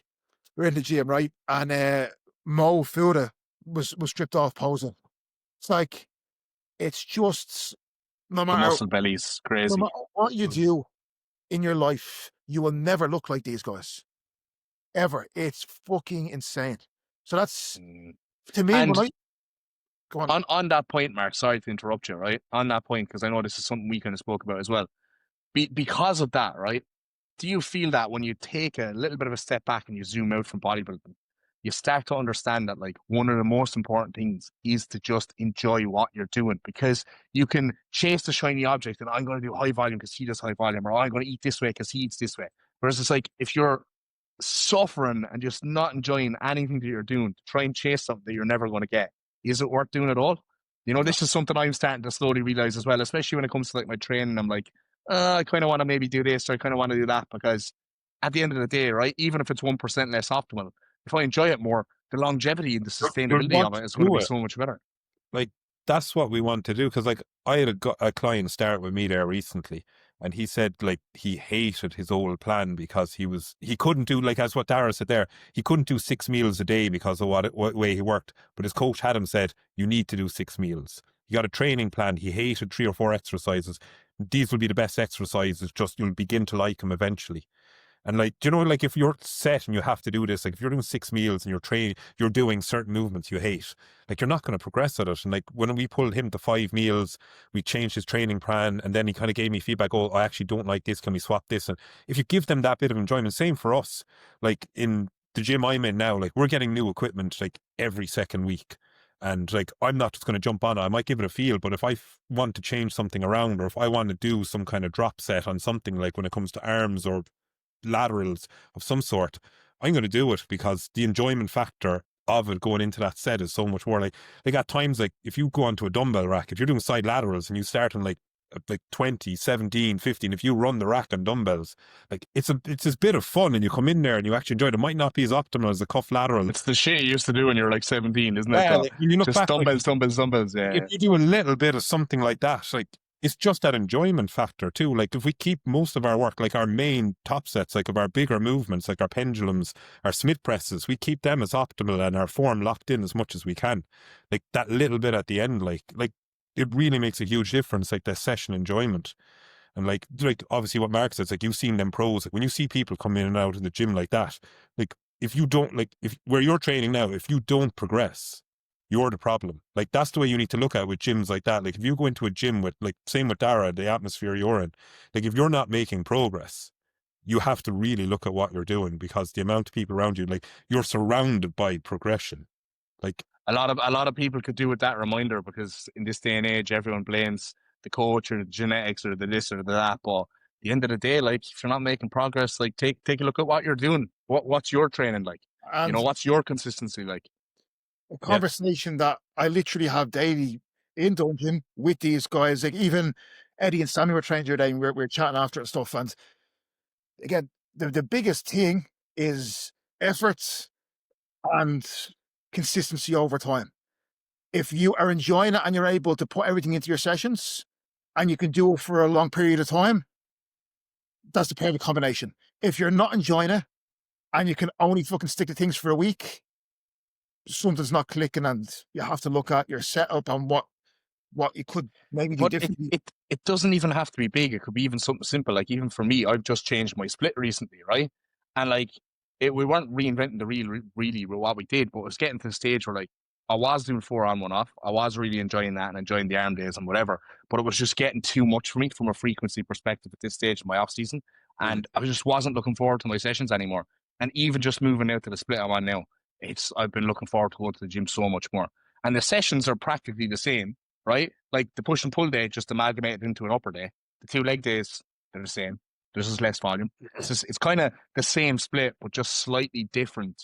Speaker 2: we're in the gym, right? And Mo Fuda was stripped off posing. It's like, it's just no
Speaker 1: the
Speaker 2: matter
Speaker 1: muscle belly's crazy.
Speaker 2: no matter what you do in your life, you will never look like these guys. Ever. It's fucking insane. So that's to me.
Speaker 1: And
Speaker 2: when go
Speaker 1: on that point, Mark, sorry to interrupt you, right? On that point, because I know this is something we kind of spoke about as well. Because of that, right? Do you feel that when you take a little bit of a step back and you zoom out from bodybuilding, you start to understand that like one of the most important things is to just enjoy what you're doing, because you can chase the shiny object and I'm going to do high volume because he does high volume, or I'm going to eat this way because he eats this way. Whereas it's like if you're suffering and just not enjoying anything that you're doing to try and chase something that you're never going to get, is it worth doing at all? This is something I'm starting to slowly realize as well, especially when it comes to like my training. I'm like, I kind of want to maybe do this or I kind of want to do that, because at the end of the day, right, even if it's 1% less optimal, if I enjoy it more, the longevity and the sustainability of it is going to be so much better.
Speaker 3: Like, that's what we want to do. Because like I had a client start with me there recently, and he said like he hated his old plan because he couldn't do, like as what Dara said there, he couldn't do 6 meals a day because of what way he worked. But his coach had him said, you need to do 6 meals. He got a training plan. He hated 3 or 4 exercises. These will be the best exercises. Just you'll begin to like them eventually. And like, like if you're set and you have to do this, like if you're doing 6 meals and you're doing certain movements you hate, like you're not going to progress at it. And like when we pulled him to 5 meals, we changed his training plan, and then he kind of gave me feedback, oh, I actually don't like this. Can we swap this? And if you give them that bit of enjoyment, same for us, like in the gym I'm in now, like we're getting new equipment like every second week. And like, I'm not just going to jump on it. I might give it a feel, but if I want to change something around, or if I want to do some kind of drop set on something, like when it comes to arms or laterals of some sort, I'm going to do it because the enjoyment factor of it going into that set is so much more. Like at times, like if you go onto a dumbbell rack, if you're doing side laterals and you start on like 20, 17, 15, if you run the rack on dumbbells, like it's this bit of fun, and you come in there and you actually enjoy it. It might not be as optimal as a cuff lateral.
Speaker 1: It's the shit you used to do when you're like 17, isn't it?
Speaker 3: Yeah, like, you look
Speaker 1: just
Speaker 3: back,
Speaker 1: dumbbells. Yeah.
Speaker 3: If you do a little bit of something like that, like it's just that enjoyment factor too. Like if we keep most of our work, like our main top sets, like of our bigger movements, like our pendulums, our Smith presses, we keep them as optimal and our form locked in as much as we can. Like that little bit at the end, like it really makes a huge difference, like the session enjoyment. And like obviously what Mark says, like you've seen them pros, like when you see people come in and out of the gym like that, like if you don't, like if where you're training now, if you don't progress, you're the problem. Like that's the way you need to look at it with gyms like that. Like if you go into a gym with, like same with Dara, the atmosphere you're in, like if you're not making progress, you have to really look at what you're doing, because the amount of people around you, like you're surrounded by progression. Like
Speaker 1: a lot of people could do with that reminder, because in this day and age, everyone blames the coach or the genetics or the this or the that. But at the end of the day, like if you're not making progress, like take a look at what you're doing. What's your training like?
Speaker 2: And
Speaker 1: what's your consistency like?
Speaker 2: A conversation that I literally have daily in dungeon with these guys. Like even Eddie and Sammy were training the other day, and we're chatting after and stuff. And again, the biggest thing is effort and consistency over time. If you are enjoying it and you're able to put everything into your sessions and you can do it for a long period of time, that's the perfect combination. If you're not enjoying it and you can only fucking stick to things for a week, something's not clicking, and you have to look at your setup and what you could maybe do
Speaker 1: But
Speaker 2: differently.
Speaker 1: it doesn't even have to be big. It could be even something simple. Like even for me, I've just changed my split recently, right? And like we weren't reinventing the real really what we did, but it was getting to the stage where like I was doing 4 on 1 off. I was really enjoying that and enjoying the arm days and whatever. But it was just getting too much for me from a frequency perspective at this stage of my off season. And I just wasn't looking forward to my sessions anymore. And even just moving out to the split I'm on now, I've been looking forward to going to the gym so much more. And the sessions are practically the same, right? Like the push and pull day just amalgamated into an upper day. The 2 leg days, they're the same. There's just less volume. It's kind of the same split, but just slightly different.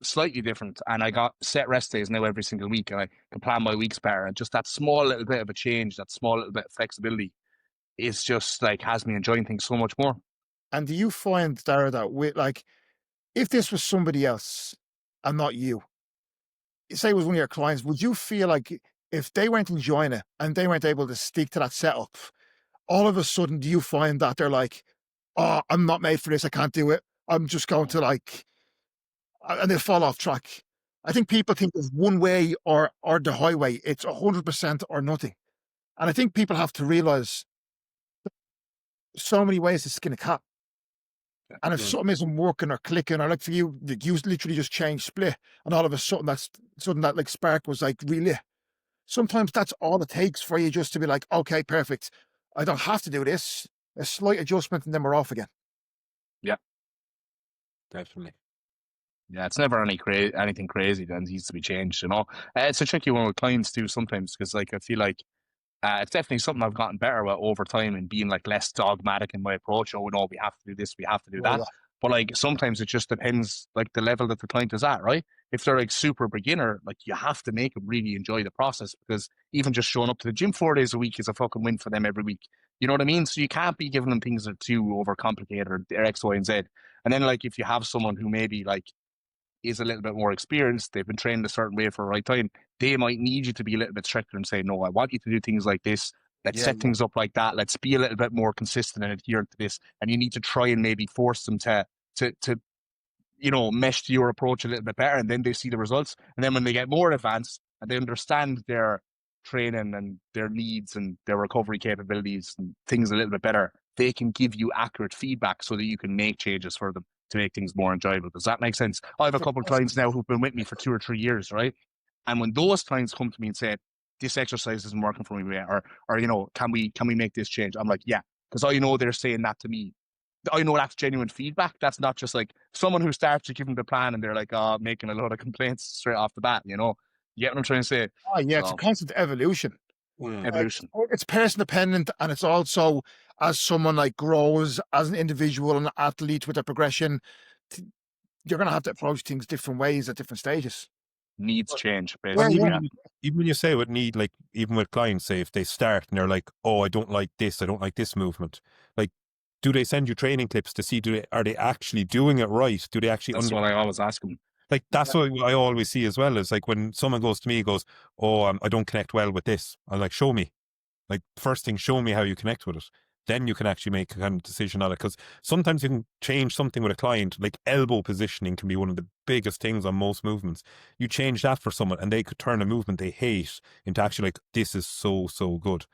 Speaker 1: Slightly different. And I got set rest days now every single week, and I can plan my weeks better. And just that small little bit of a change, that small little bit of flexibility is just like has me enjoying things so much more.
Speaker 2: And do you find, Dara, that with like, if this was somebody else and not you, say it was one of your clients, would you feel like if they weren't enjoying it and they weren't able to stick to that setup, all of a sudden do you find that they're like, oh, I'm not made for this, I can't do it, I'm just going to like, and they fall off track? I think people think there's one way or the highway. It's 100% or nothing. And I think people have to realize so many ways to skin a cat. And if something isn't working or clicking, or like for you literally just changed split, and all of a sudden that like spark was like really. Sometimes that's all it takes for you just to be like, okay, perfect. I don't have to do this. A slight adjustment, and then we're off again.
Speaker 1: Yeah,
Speaker 3: Definitely.
Speaker 1: yeah. It's never anything crazy that needs to be changed. You know, it's a tricky one with clients too sometimes because like I feel like it's definitely something I've gotten better at over time and being like less dogmatic in my approach. Oh no, we have to do this, we have to do
Speaker 2: Oh,
Speaker 1: that.
Speaker 2: yeah.
Speaker 1: But like sometimes it just depends like the level that the client is at, right? If they're like super beginner, like you have to make them really enjoy the process because even just showing up to the gym 4 days a week is a fucking win for them every week. You know what I mean? So you can't be giving them things that are too overcomplicated or X, Y, and Z. And then like if you have someone who maybe like is a little bit more experienced, they've been trained a certain way for the right time, they might need you to be a little bit stricter and say, no, I want you to do things like this. Let's set things up like that. Let's be a little bit more consistent and adherent to this. And you need to try and maybe force them to mesh to your approach a little bit better. And then they see the results. And then when they get more advanced and they understand their training and their needs and their recovery capabilities and things a little bit better, they can give you accurate feedback so that you can make changes for them to make things more enjoyable. Does that make sense? I have a couple of clients now who've been with me for 2 or 3 years, right? And when those clients come to me and say, this exercise isn't working for me, or can we make this change? I'm like, yeah, because I know they're saying that to me. I know that's genuine feedback. That's not just like someone who starts to give them the plan and they're like, making a lot of complaints straight off the bat, you know? You get what I'm trying to say?
Speaker 2: Oh, yeah, it's a
Speaker 1: So,
Speaker 2: constant evolution.
Speaker 1: evolution.
Speaker 2: It's person dependent, and it's also as someone like grows as an individual and an athlete with a progression, you're going to have to approach things different ways at different stages.
Speaker 1: Needs change,
Speaker 3: And
Speaker 1: basically.
Speaker 2: Yeah,
Speaker 1: Yeah.
Speaker 3: even when you say what need, like even with clients, say if they start and they're like, oh, I don't like this movement. Like, do they send you training clips to see are they actually doing it right? Do they actually
Speaker 1: That's what I always ask them.
Speaker 3: like that's what I always see as well, is like when someone goes to me, goes, oh, I don't connect well with this. I'm like, show me. Like, first thing, show me how you connect with it. Then you can actually make a kind of decision on it. Because sometimes you can change something with a client, like elbow positioning can be one of the biggest things on most movements. You change that for someone and they could turn a movement they hate into actually like, this is so, so good.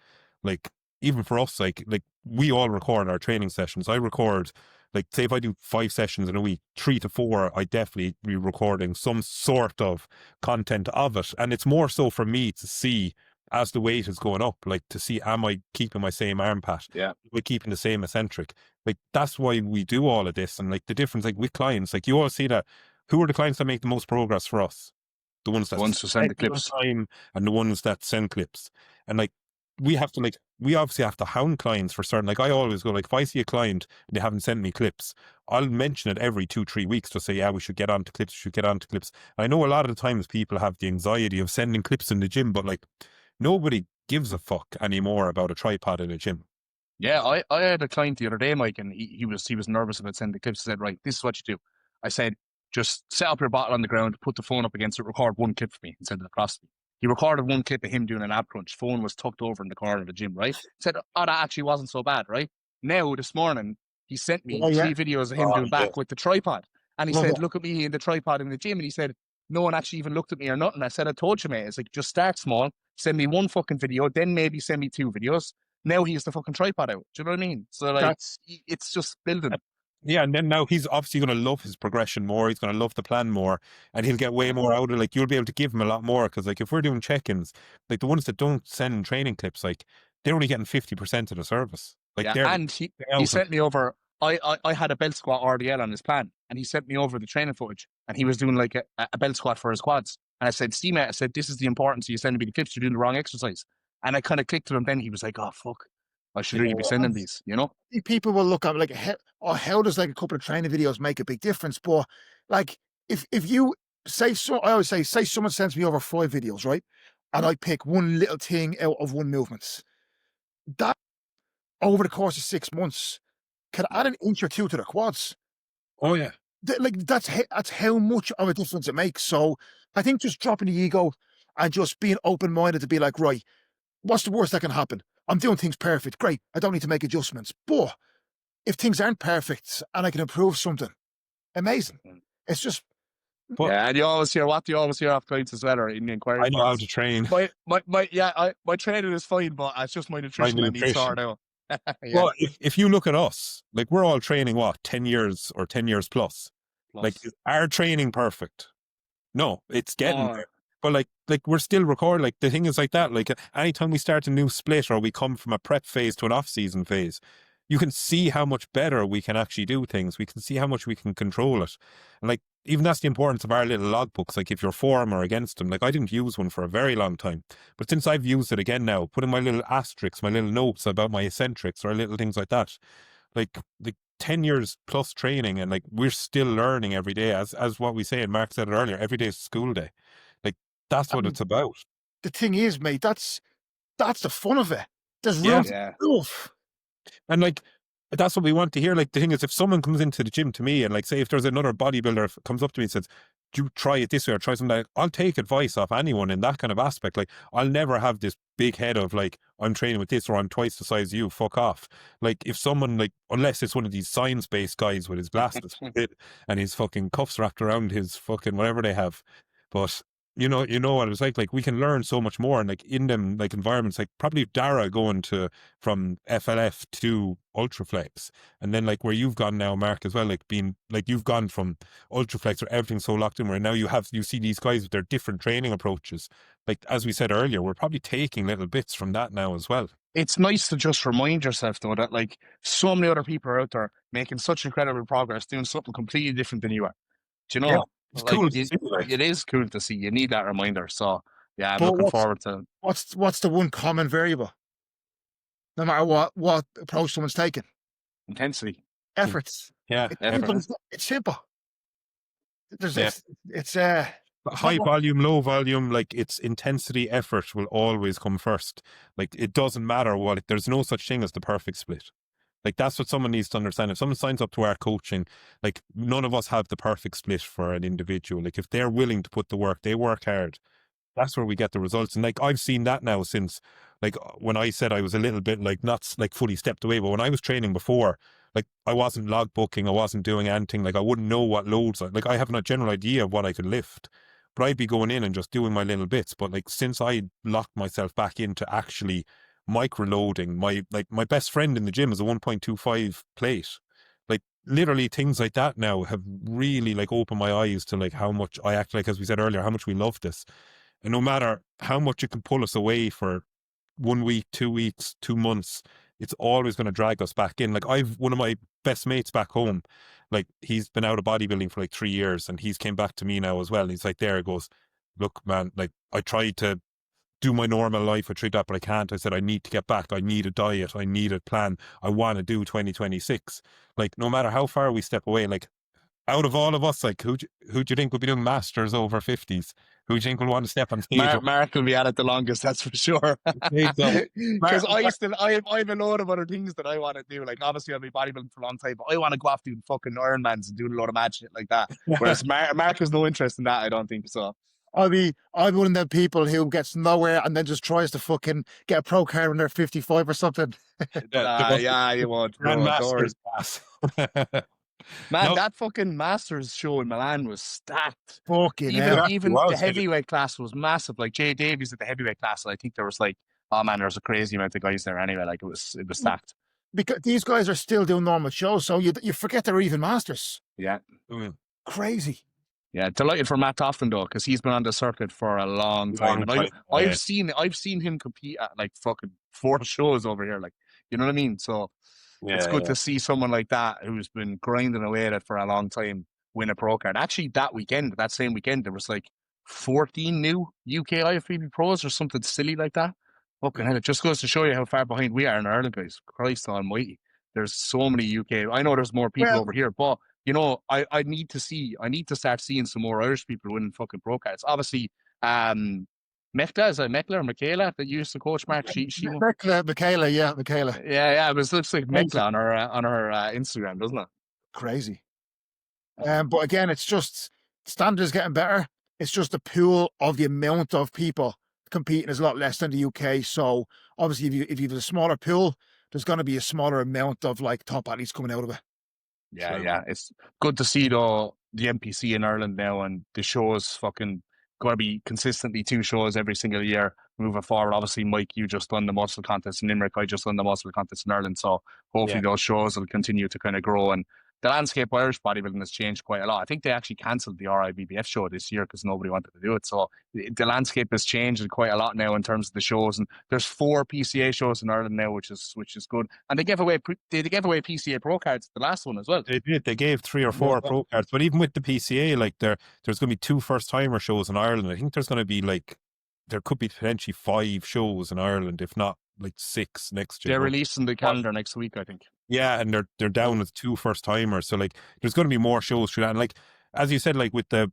Speaker 3: Like, even for us, like we all record our training sessions. I record, like, say if I do 5 sessions in a week, 3 to 4, I definitely be recording some sort of content of it. And it's more so for me to see as the weight is going up, like to see, am I keeping my same arm pat?
Speaker 1: Yeah.
Speaker 3: We're keeping the same eccentric. Like, that's why we do all of this. And like the difference, like with clients, like you all see that, who are the clients that make the most progress for us? The ones that
Speaker 1: who send the clips.
Speaker 3: time, and the ones that send clips. And like, we obviously have to hound clients for certain, like I always go, like if I see a client and they haven't sent me clips, I'll mention it every 2-3 weeks to say, yeah, we should get on to clips. I know a lot of the times people have the anxiety of sending clips in the gym, but like nobody gives a fuck anymore about a tripod in a gym.
Speaker 1: Yeah, I had a client the other day, Mike, and he was nervous about sending the clips. He said, right, this is what you do. I said, just set up your bottle on the ground, put the phone up against it, record one clip for me and send it across to me. He recorded one clip of him doing an ab crunch. Phone was tucked over in the corner of the gym, right? Said, oh, that actually wasn't so bad, right? Now, this morning, he sent me
Speaker 2: Oh, yeah.
Speaker 1: 3 videos of him
Speaker 3: Oh,
Speaker 1: doing
Speaker 3: yeah.
Speaker 1: back with the tripod. And he
Speaker 2: Love
Speaker 1: said,
Speaker 2: it.
Speaker 1: look at me in the tripod in the gym. And he said, no one actually even looked at me or nothing. I said, I told you, mate. It's like, just start small, send me one fucking video, then maybe send me 2 videos. Now he has the fucking tripod out. Do you know what I mean? So, like,
Speaker 2: That's
Speaker 1: it's just building.
Speaker 3: Yeah, and then now he's obviously going to love his progression more. He's going to love the plan more, and he'll get way more out of it. Like, you'll be able to give him a lot more because, like, if we're doing check-ins, like the ones that don't send training clips, like they're only getting 50% of the service. Like,
Speaker 1: Yeah,
Speaker 3: they're
Speaker 1: and he sent me over. I had a belt squat RDL on his plan, and he sent me over the training footage, and he was doing like a belt squat for his quads. And I said, "See, mate," I said, "this is the importance. You sending me the clips. You're doing the wrong exercise." And I kind of clicked to him. Then he was like, "Oh fuck, I should really be sending these," you know.
Speaker 2: people will look at like how does like a couple of training videos make a big difference? But like if you say so, I always say someone sends me over 5 videos, right? And I pick one little thing out of one movement. That over the course of 6 months can add an inch or two to the quads.
Speaker 3: oh yeah,
Speaker 2: Like that's how much of a difference it makes. So I think just dropping the ego and just being open minded to be like, right, what's the worst that can happen? I'm doing things perfect. Great. I don't need to make adjustments. But if things aren't perfect and I can improve something, amazing. It's just
Speaker 3: but
Speaker 1: Yeah, and you always hear what do you always hear off clients as well, or in the inquiry
Speaker 3: I know how
Speaker 1: pods.
Speaker 3: to train.
Speaker 1: My training is fine, but it's just my
Speaker 3: My
Speaker 1: nutrition that needs
Speaker 3: nutrition.
Speaker 1: sorted out. Yeah.
Speaker 3: Well, if you look at us, like we're all training what 10 years or 10 years plus. Like,
Speaker 1: Plus.
Speaker 3: is our training perfect? No, it's getting
Speaker 1: Oh,
Speaker 3: there. But like we're still recording. Like the thing is like that. Like anytime we start a new split or we come from a prep phase to an off-season phase, you can see how much better we can actually do things. We can see how much we can control it. And like even that's the importance of our little logbooks. Like if you're for them or against them, like I didn't use one for a very long time, but since I've used it again now, putting my little asterisks, my little notes about my eccentrics or little things like that, like the 10 years plus training and like we're still learning every day as what we say, and Mark said it earlier, every day is school day. Like that's what it's about.
Speaker 2: the thing is, mate, that's the fun of it. There's
Speaker 3: Yeah.
Speaker 2: room
Speaker 1: yeah.
Speaker 2: for growth.
Speaker 3: And like that's what we want to hear. Like the thing is, if someone comes into the gym to me and like say if there's another bodybuilder comes up to me and says, do you try it this way or try something like, I'll take advice off anyone in that kind of aspect. Like I'll never have this big head of like I'm training with this or I'm twice the size of you, fuck off. Like if someone like, unless it's one of these science-based guys with his glasses and his fucking cuffs wrapped around his fucking whatever they have, but you know what it's like we can learn so much more, and like in them like environments, like probably Dara going to from FLF to Ultraflex, and then like where you've gone now, Mark, as well, like being like you've gone from Ultraflex where everything's so locked in, where now you see these guys with their different training approaches. Like as we said earlier, we're probably taking little bits from that now as well.
Speaker 1: It's nice to just remind yourself though that like so many other people are out there making such incredible progress, doing something completely different than you are. Do you know?
Speaker 3: Yeah, it's
Speaker 1: Like
Speaker 3: cool to see, like.
Speaker 1: it is cool to see. You need that reminder. So yeah, I'm
Speaker 2: But
Speaker 1: looking forward to
Speaker 2: what's the one common variable? No matter what approach someone's taking,
Speaker 1: intensity.
Speaker 2: efforts.
Speaker 3: Yeah,
Speaker 2: It's
Speaker 1: Effort.
Speaker 2: simple. It's simple. There's
Speaker 3: Yeah.
Speaker 2: it's
Speaker 3: high volume, low volume, like it's intensity, effort will always come first. Like it doesn't matter what, there's no such thing as the perfect split. Like that's what someone needs to understand. If someone signs up to our coaching, like none of us have the perfect split for an individual. Like if they're willing to put the work, they work hard. That's where we get the results. And like I've seen that now since like when I said I was a little bit like not like fully stepped away, but when I was training before, like I wasn't log booking, I wasn't doing anything, like I wouldn't know what loads like I have a general idea of what I could lift. But I'd be going in and just doing my little bits. But like since I locked myself back into actually micro loading, my best friend in the gym is a 1.25 plate. Like literally things like that now have really like opened my eyes to like how much I act, like as we said earlier, how much we love this. And no matter how much it can pull us away for 1 week, 2 weeks, 2 months, it's always going to drag us back in. Like I've one of my best mates back home, like he's been out of bodybuilding for like 3 years and he's came back to me now as well. And he's like, there, he goes, look, man, like I tried to do my normal life, I tried that, but I can't. I said, I need to get back. I need a diet. I need a plan. I want to do 2026. Like no matter how far we step away, like out of all of us, like who do you think will be doing masters over 50s? Who do you think will want to step on stage?
Speaker 1: Mark will be at it the longest, that's for sure. Because I have a load of other things that I want to do. Like obviously I'll be bodybuilding for a long time, but I want to go off doing fucking Ironmans and doing a lot of mad shit like that. Whereas Mark has no interest in that, I don't think so.
Speaker 2: I'll be one of the people who gets nowhere and then just tries to fucking get a pro card when they're 55 or something.
Speaker 1: Yeah, you won't.
Speaker 3: Grandmasters pass.
Speaker 1: Man, that fucking Masters show in Milan was stacked.
Speaker 2: Fucking
Speaker 1: Even the heavyweight class was massive. Like Jay Davies at the heavyweight class, and I think there was like, oh man, there's a crazy amount of guys there anyway. Like it was stacked.
Speaker 2: Because these guys are still doing normal shows, so you forget they're even masters.
Speaker 1: Yeah.
Speaker 2: Crazy.
Speaker 1: Yeah, delighted for Matt Tofton though, because he's been on the circuit for a long time. And I've seen him compete at like fucking 4 shows over here. Like, you know what I mean? So it's good to see someone like that who's been grinding away at it for a long time win a pro card. Actually, that same weekend, there was like 14 new UK IFBB pros or something silly like that. Fucking hell, it just goes to show you how far behind we are in Ireland, guys. Christ almighty. There's so many UK. I know there's more people over here, but you know, I need to start seeing some more Irish people winning fucking pro cards. Obviously, Mekla, is it Mekla or Michaela that used to coach Mark?
Speaker 2: Michaela.
Speaker 1: Yeah, it looks like Mekla on her Instagram, doesn't it?
Speaker 2: Crazy. But again, it's just standards getting better. It's just the pool of the amount of people competing is a lot less than the UK. So obviously, if you have a smaller pool, there's going to be a smaller amount of like top athletes coming out of it.
Speaker 1: Yeah. It's good to see though the NPC in Ireland now, and the shows fucking going to be consistently 2 shows every single year moving forward. Obviously, Mike, you just won the muscle contest in Limerick. I just won the muscle contest in Ireland. So hopefully those shows will continue to kind of grow. And the landscape of Irish bodybuilding has changed quite a lot. I think they actually cancelled the RIBBF show this year because nobody wanted to do it. So the landscape has changed quite a lot now in terms of the shows. And there's 4 PCA shows in Ireland now, which is good. And they gave away PCA pro cards the last one as well.
Speaker 3: They did. They gave 3 or 4 pro cards. But even with the PCA, like there's going to be 2 first-timer shows in Ireland. I think there's going to be there could be potentially 5 shows in Ireland, if not like 6 next year.
Speaker 1: They're releasing the calendar next week, I think.
Speaker 3: Yeah, and they're down with 2 first-timers. So like there's going to be more shows through that. And like as you said, like with the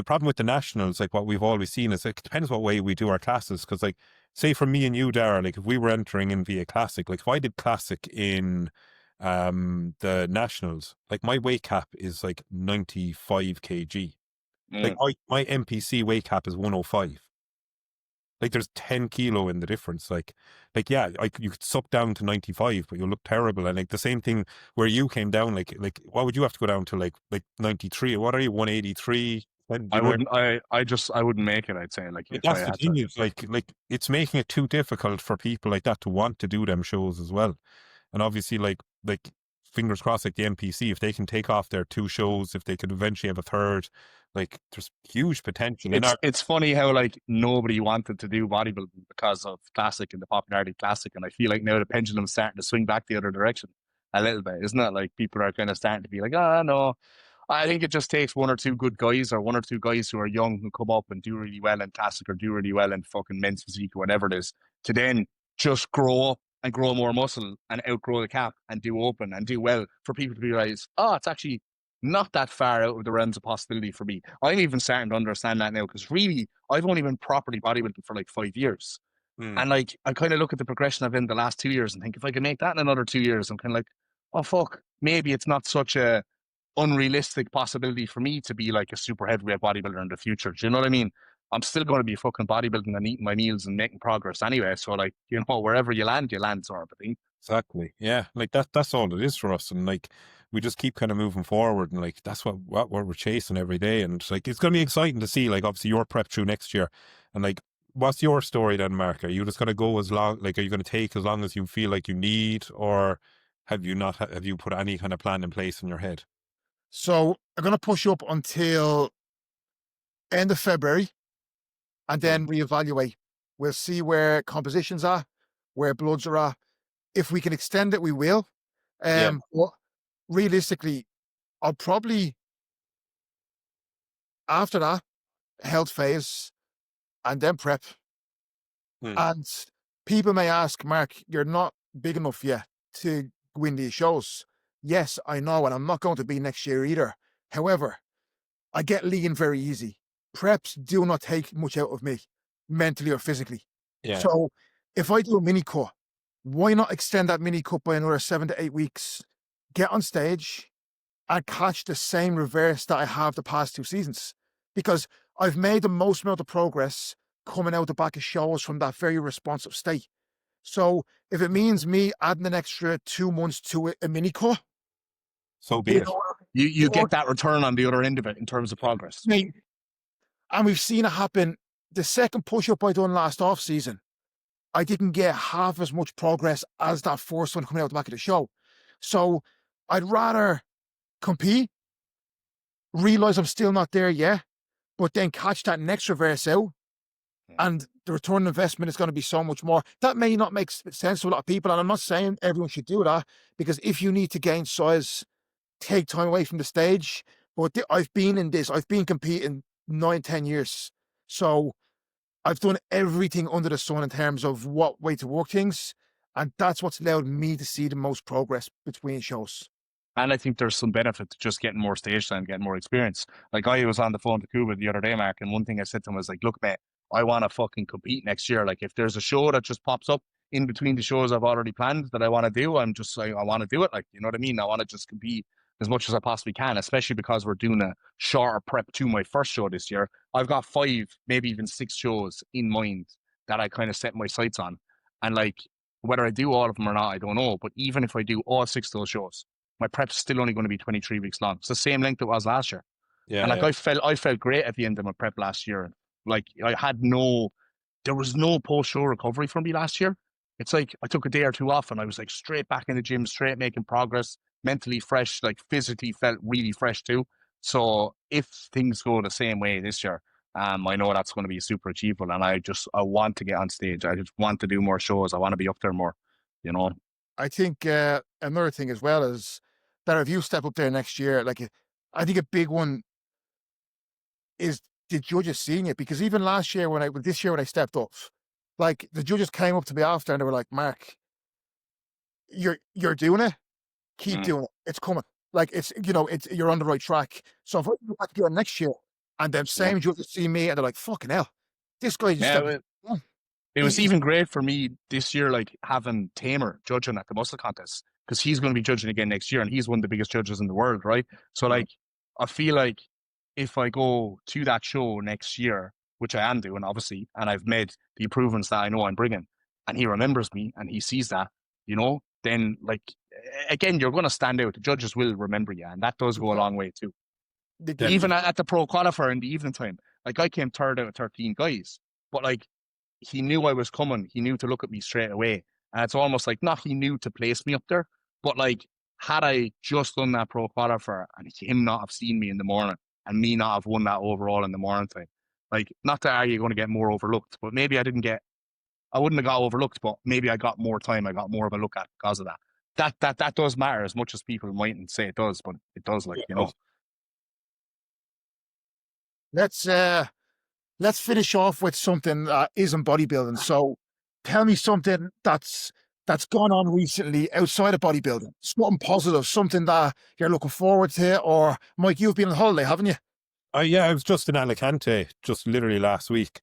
Speaker 3: problem with the nationals, like what we've always seen is it depends what way we do our classes. Because like say for me and you, Dara, like if we were entering in via classic, like if I did classic in the nationals, like my weight cap is like 95 kg. Like my MPC weight cap is 105. Like there's 10 kilo in the difference. Like yeah, you could suck down to 95, but you'll look terrible. And like the same thing where you came down, like what would you have to go down to like 93? What are you, 183?
Speaker 1: I wouldn't make it, I'd say. Like
Speaker 3: that's the thing is like it's making it too difficult for people like that to want to do them shows as well. And obviously like fingers crossed, like the NPC, if they can take off their 2 shows, if they could eventually have a third, like there's huge potential.
Speaker 1: It's funny how like nobody wanted to do bodybuilding because of classic and the popularity of classic, and I feel like now the pendulum's starting to swing back the other direction a little bit, isn't it? Like people are kind of starting to be like, no. I think it just takes 1 or 2 good guys, or 1 or 2 guys who are young who come up and do really well in classic or do really well in fucking men's physique or whatever it is, to then just grow up and grow more muscle and outgrow the cap and do open and do well, for people to realize, it's actually not that far out of the realms of possibility for me. I'm even starting to understand that now, because really, I've only been properly bodybuilding for like 5 years. And like, I kind of look at the progression I've been the last 2 years and think, if I can make that in another 2 years, I'm kind of like, oh fuck, maybe it's not such a unrealistic possibility for me to be like a super heavyweight bodybuilder in the future. Do you know what I mean? I'm still going to be fucking bodybuilding and eating my meals and making progress anyway. So like, you know, wherever you land sort of thing.
Speaker 3: Exactly. Yeah. Like that's all it is for us. And like, we just keep kind of moving forward, and like, that's what we're chasing every day. And like, it's going to be exciting to see, like, obviously your prep through next year. And like, what's your story then, Mark? Are you just going to go as long, like, are you going to take as long as you feel like you need, or have you put any kind of plan in place in your head?
Speaker 2: So I'm going to push up until end of February and then reevaluate. We'll see where compositions are, where bloods are at. If we can extend it, we will. Well, realistically, I'll probably, after that, health phase and then prep. And people may ask, Mark, you're not big enough yet to win these shows. Yes, I know, and I'm not going to be next year either. However, I get lean very easy. Preps do not take much out of me, mentally or physically.
Speaker 3: Yeah.
Speaker 2: So if I do a mini cut, why not extend that mini cut by another 7 to 8 weeks, get on stage and catch the same reverse that I have the past 2 seasons? Because I've made the most amount of progress coming out the back of shows from that very responsive state. So if it means me adding an extra 2 months to a mini cut,
Speaker 3: So be
Speaker 2: you
Speaker 3: it.
Speaker 2: know,
Speaker 1: You get that return on the other end of it in terms of progress.
Speaker 2: and we've seen it happen. The second push-up I done last off-season, I didn't get half as much progress as that first one coming out the back of the show. So I'd rather compete, realize I'm still not there yet, but then catch that next reverse out, and the return on investment is going to be so much more. That may not make sense to a lot of people, and I'm not saying everyone should do that, because if you need to gain size, take time away from the stage. But I've been in this. I've been competing 9-10 years. So I've done everything under the sun in terms of what way to work things. And that's what's allowed me to see the most progress between shows.
Speaker 1: And I think there's some benefit to just getting more stage time, getting more experience. Like I was on the phone to Cuba the other day, Mark, and one thing I said to him was like, look, mate, I want to fucking compete next year. Like if there's a show that just pops up in between the shows I've already planned that I want to do, I'm just like, I want to do it. Like, you know what I mean? I want to just compete as much as I possibly can, especially because we're doing a shorter prep to my first show this year. I've got 5, maybe even 6 shows in mind that I kind of set my sights on. And like, whether I do all of them or not, I don't know. But even if I do all 6 of those shows, my prep's still only going to be 23 weeks long. It's the same length it was last year.
Speaker 3: Yeah.
Speaker 1: And like
Speaker 3: yeah.
Speaker 1: I felt great at the end of my prep last year. Like there was no post-show recovery for me last year. It's like I took a day or 2 off and I was like straight back in the gym, straight making progress, mentally fresh, like physically felt really fresh too. So if things go the same way this year, I know that's going to be super achievable. And I want to get on stage. I just want to do more shows. I want to be up there more, you know.
Speaker 2: I think another thing as well is that if you step up there next year, like I think a big one is the judges seeing it, because even last year this year when I stepped up, like the judges came up to me after and they were like, Mark, you're doing it, keep doing it. It's coming. Like you're on the right track. So if I go back again next year and them same judges see me and they're like, fucking hell, this guy just stepped up.
Speaker 1: It was even great for me this year, like having Tamer judging at the muscle contest, because he's going to be judging again next year and he's one of the biggest judges in the world, right? So like, I feel like if I go to that show next year, which I am doing obviously, and I've made the improvements that I know I'm bringing, and he remembers me and he sees that, then like, again, you're going to stand out. The judges will remember you, and that does go a long way too. Even at the pro qualifier in the evening time, like I came third out of 13 guys, but like, he knew I was coming. He knew to look at me straight away. And it's almost like, not he knew to place me up there, but like, had I just done that pro qualifier and him not have seen me in the morning and me not have won that overall in the morning time, like, not that you're going to get more overlooked, but maybe I wouldn't have got overlooked, but maybe I got more time. I got more of a look at because of that. That does matter as much as people mightn't say it does, but it does, like,
Speaker 2: Let's finish off with something that isn't bodybuilding. So tell me something that's gone on recently outside of bodybuilding. Something positive, something that you're looking forward to. Or Mike, you've been on holiday, haven't you?
Speaker 3: Yeah, I was just in Alicante just literally last week.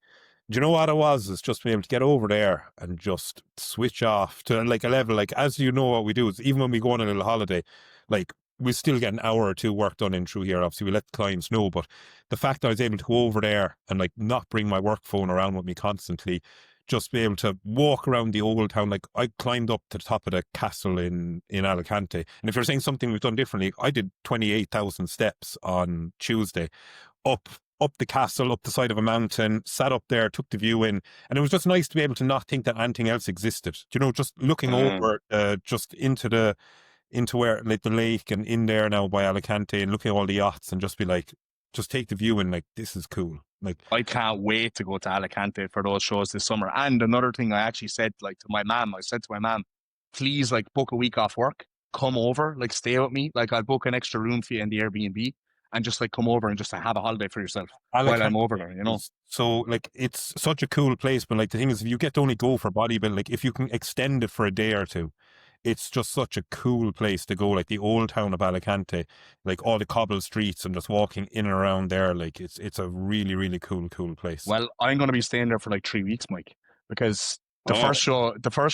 Speaker 3: Do you know what it was? It's just being able to get over there and just switch off to like a level, like, as you know, what we do is even when we go on a little holiday, like, we still get an hour or 2 work done in through here. Obviously, we let the clients know, but the fact that I was able to go over there and like not bring my work phone around with me constantly, just be able to walk around the old town. Like, I climbed up to the top of the castle in Alicante. And if you're saying something we've done differently, I did 28,000 steps on Tuesday up the castle, up the side of a mountain, sat up there, took the view in. And it was just nice to be able to not think that anything else existed. Just looking over just into where, like, the lake and in there now by Alicante and looking at all the yachts and just be like, just take the view and like, this is cool. Like,
Speaker 1: I can't wait to go to Alicante for those shows this summer. And another thing I actually said, like, to my mom, please, like, book a week off work, come over, like, stay with me. Like, I'll book an extra room for you in the Airbnb and just like come over and just have a holiday for yourself while I'm over there,
Speaker 3: So like, it's such a cool place. But like, the thing is, if you get to only go for bodybuilding, like if you can extend it for a day or two, it's just such a cool place to go, like the old town of Alicante, like all the cobble streets and just walking in and around there. Like it's a really, really cool place.
Speaker 1: Well, I'm going to be staying there for like 3 weeks, Mike, because the first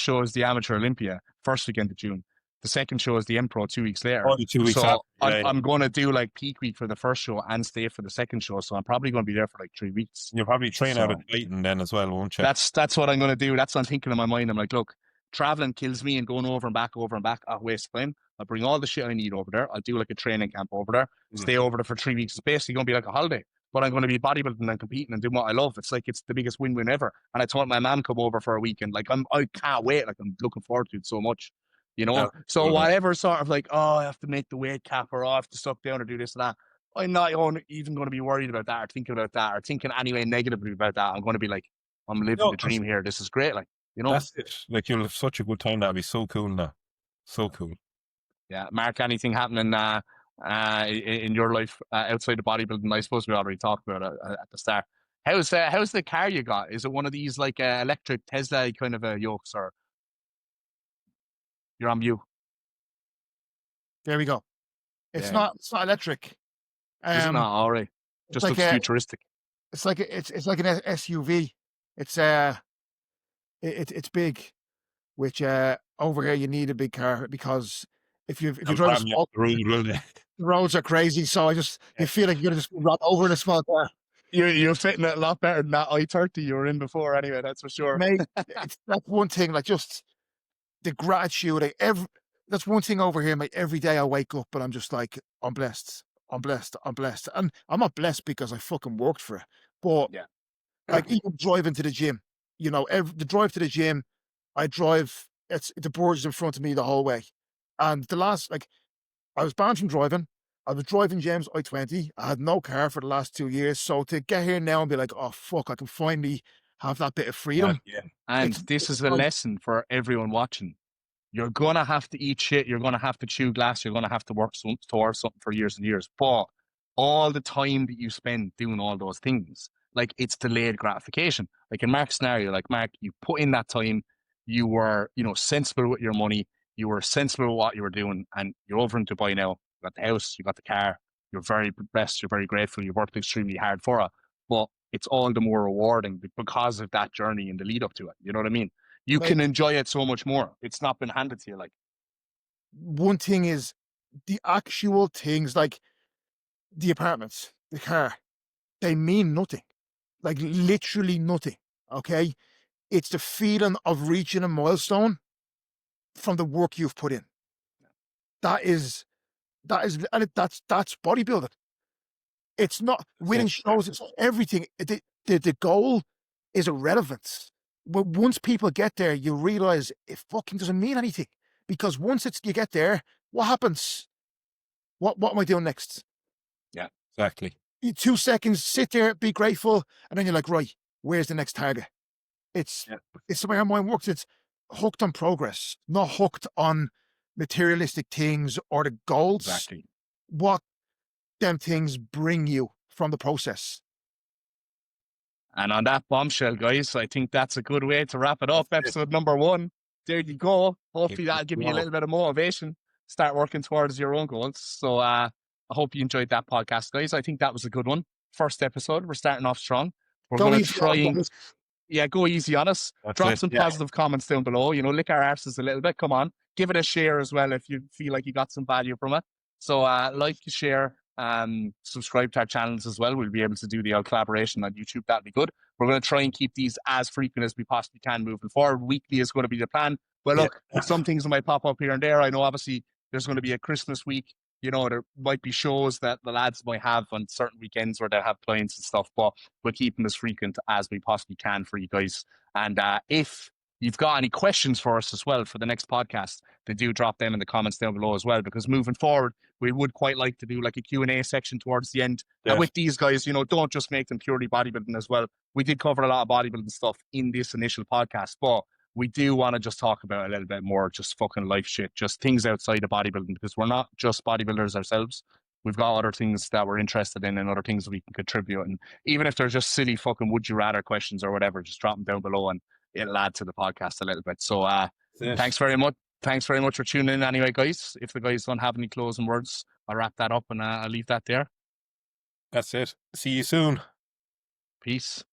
Speaker 1: show is the Amateur Olympia, first weekend of June. The second show is the M-Pro 2 weeks later.
Speaker 3: Only 2 weeks
Speaker 1: so
Speaker 3: after,
Speaker 1: I'm going to do like peak week for the first show and stay for the second show. So I'm probably going to be there for like 3 weeks.
Speaker 3: You'll probably train out at Titan then as well, won't you?
Speaker 1: That's what I'm going to do. That's what I'm thinking in my mind. I'm like, look, traveling kills me and going over and back, I'll waste time. I'll bring all the shit I need over there. I'll do like a training camp over there, stay over there for 3 weeks. It's basically going to be like a holiday, but I'm going to be bodybuilding and competing and doing what I love. It's like, it's the biggest win-win ever. And I told my mom come over for a weekend. Like I can't wait. Like I'm looking forward to it so much, you know? So whatever sort of like, oh, I have to make the weight cap or I have to suck down or do this and that. I'm not even going to be worried about that or thinking about that or thinking anyway negatively about that. I'm going to be like, I'm living the dream here. This is great. Like, you know,
Speaker 3: that's it. Like you'll have such a good time. That'll be so cool now. So cool.
Speaker 1: Yeah. Mark, anything happening in your life outside of bodybuilding? I suppose we already talked about it at the start. How's the car you got? Is it one of these like electric Tesla kind of yokes, or you're on mute?
Speaker 2: There we go. It's not electric.
Speaker 1: Is it not? All right. Just looks futuristic.
Speaker 2: It's like an SUV. It's big, which over here you need a big car because if you drive a small, the roads are crazy. So you feel like you're gonna just run over in a small car.
Speaker 1: You're fitting it a lot better than that i30 you were in before, anyway. That's for sure.
Speaker 2: Mate, that's one thing. Like just the gratitude. Like that's one thing over here. Mate, every day I wake up and I'm just like, I'm blessed. I'm blessed. I'm blessed. And I'm not blessed because I fucking worked for it. But like even driving to the gym, you know, the drive to the gym, I drive. The board's in front of me the whole way. And the last, like, I was banned from driving. I was driving James I-20. I had no car for the last 2 years. So to get here now and be like, oh, fuck, I can finally have that bit of freedom.
Speaker 1: And this is a lesson for everyone watching. You're going to have to eat shit. You're going to have to chew glass. You're going to have to work towards something for years and years. But all the time that you spend doing all those things, like, it's delayed gratification. Like in Mark's scenario, like, Mark, you put in that time, you were, you know, sensible with your money, you were sensible with what you were doing, and you're over in Dubai now. You got the house, you got the car, you're very blessed, you're very grateful, you worked extremely hard for it. But it's all the more rewarding because of that journey and the lead up to it. You know what I mean? You can enjoy it so much more. It's not been handed to you. Like,
Speaker 2: one thing is the actual things, like the apartments, the car, they mean nothing. Like literally nothing. Okay. It's the feeling of reaching a milestone from the work you've put in. That's bodybuilding. It's not winning shows. It's everything. The goal is irrelevant. But once people get there, you realize it fucking doesn't mean anything, because once you get there, what happens? What am I doing next?
Speaker 3: Yeah, exactly.
Speaker 2: 2 seconds, sit there, be grateful, and then you're like, right, where's the next target? It's the way our mind works. It's hooked on progress, not hooked on materialistic things or the goals.
Speaker 1: Exactly.
Speaker 2: What them things bring you from the process.
Speaker 1: And on that bombshell, guys, I think that's a good way to wrap it up. Episode number 1. There you go. Hopefully that'll give you a little bit of motivation. Start working towards your own goals. So I hope you enjoyed that podcast, guys. I think that was a good one. First episode. We're starting off strong. We're going to try and go easy on us. Drop some positive comments down below. You know, lick our arses a little bit. Come on. Give it a share as well if you feel like you got some value from it. So like, share, subscribe to our channels as well. We'll be able to do the collaboration on YouTube. That'll be good. We're going to try and keep these as frequent as we possibly can moving forward. Weekly is going to be the plan. Well, look, some things might pop up here and there. I know obviously there's going to be a Christmas week. You know, there might be shows that the lads might have on certain weekends where they'll have clients and stuff, but we'll keep them as frequent as we possibly can for you guys. And if you've got any questions for us as well for the next podcast, then do drop them in the comments down below as well, because moving forward, we would quite like to do like a Q&A section towards the end. And with these guys, you know, don't just make them purely bodybuilding as well. We did cover a lot of bodybuilding stuff in this initial podcast, but we do want to just talk about a little bit more just fucking life shit, just things outside of bodybuilding, because we're not just bodybuilders ourselves. We've got other things that we're interested in and other things that we can contribute. And even if they're just silly fucking would you rather questions or whatever, just drop them down below and it'll add to the podcast a little bit. So thanks very much. thanks very much for tuning in anyway, guys. If the guys don't have any closing words, I'll wrap that up and I'll leave that there.
Speaker 3: That's it. See you soon.
Speaker 1: Peace.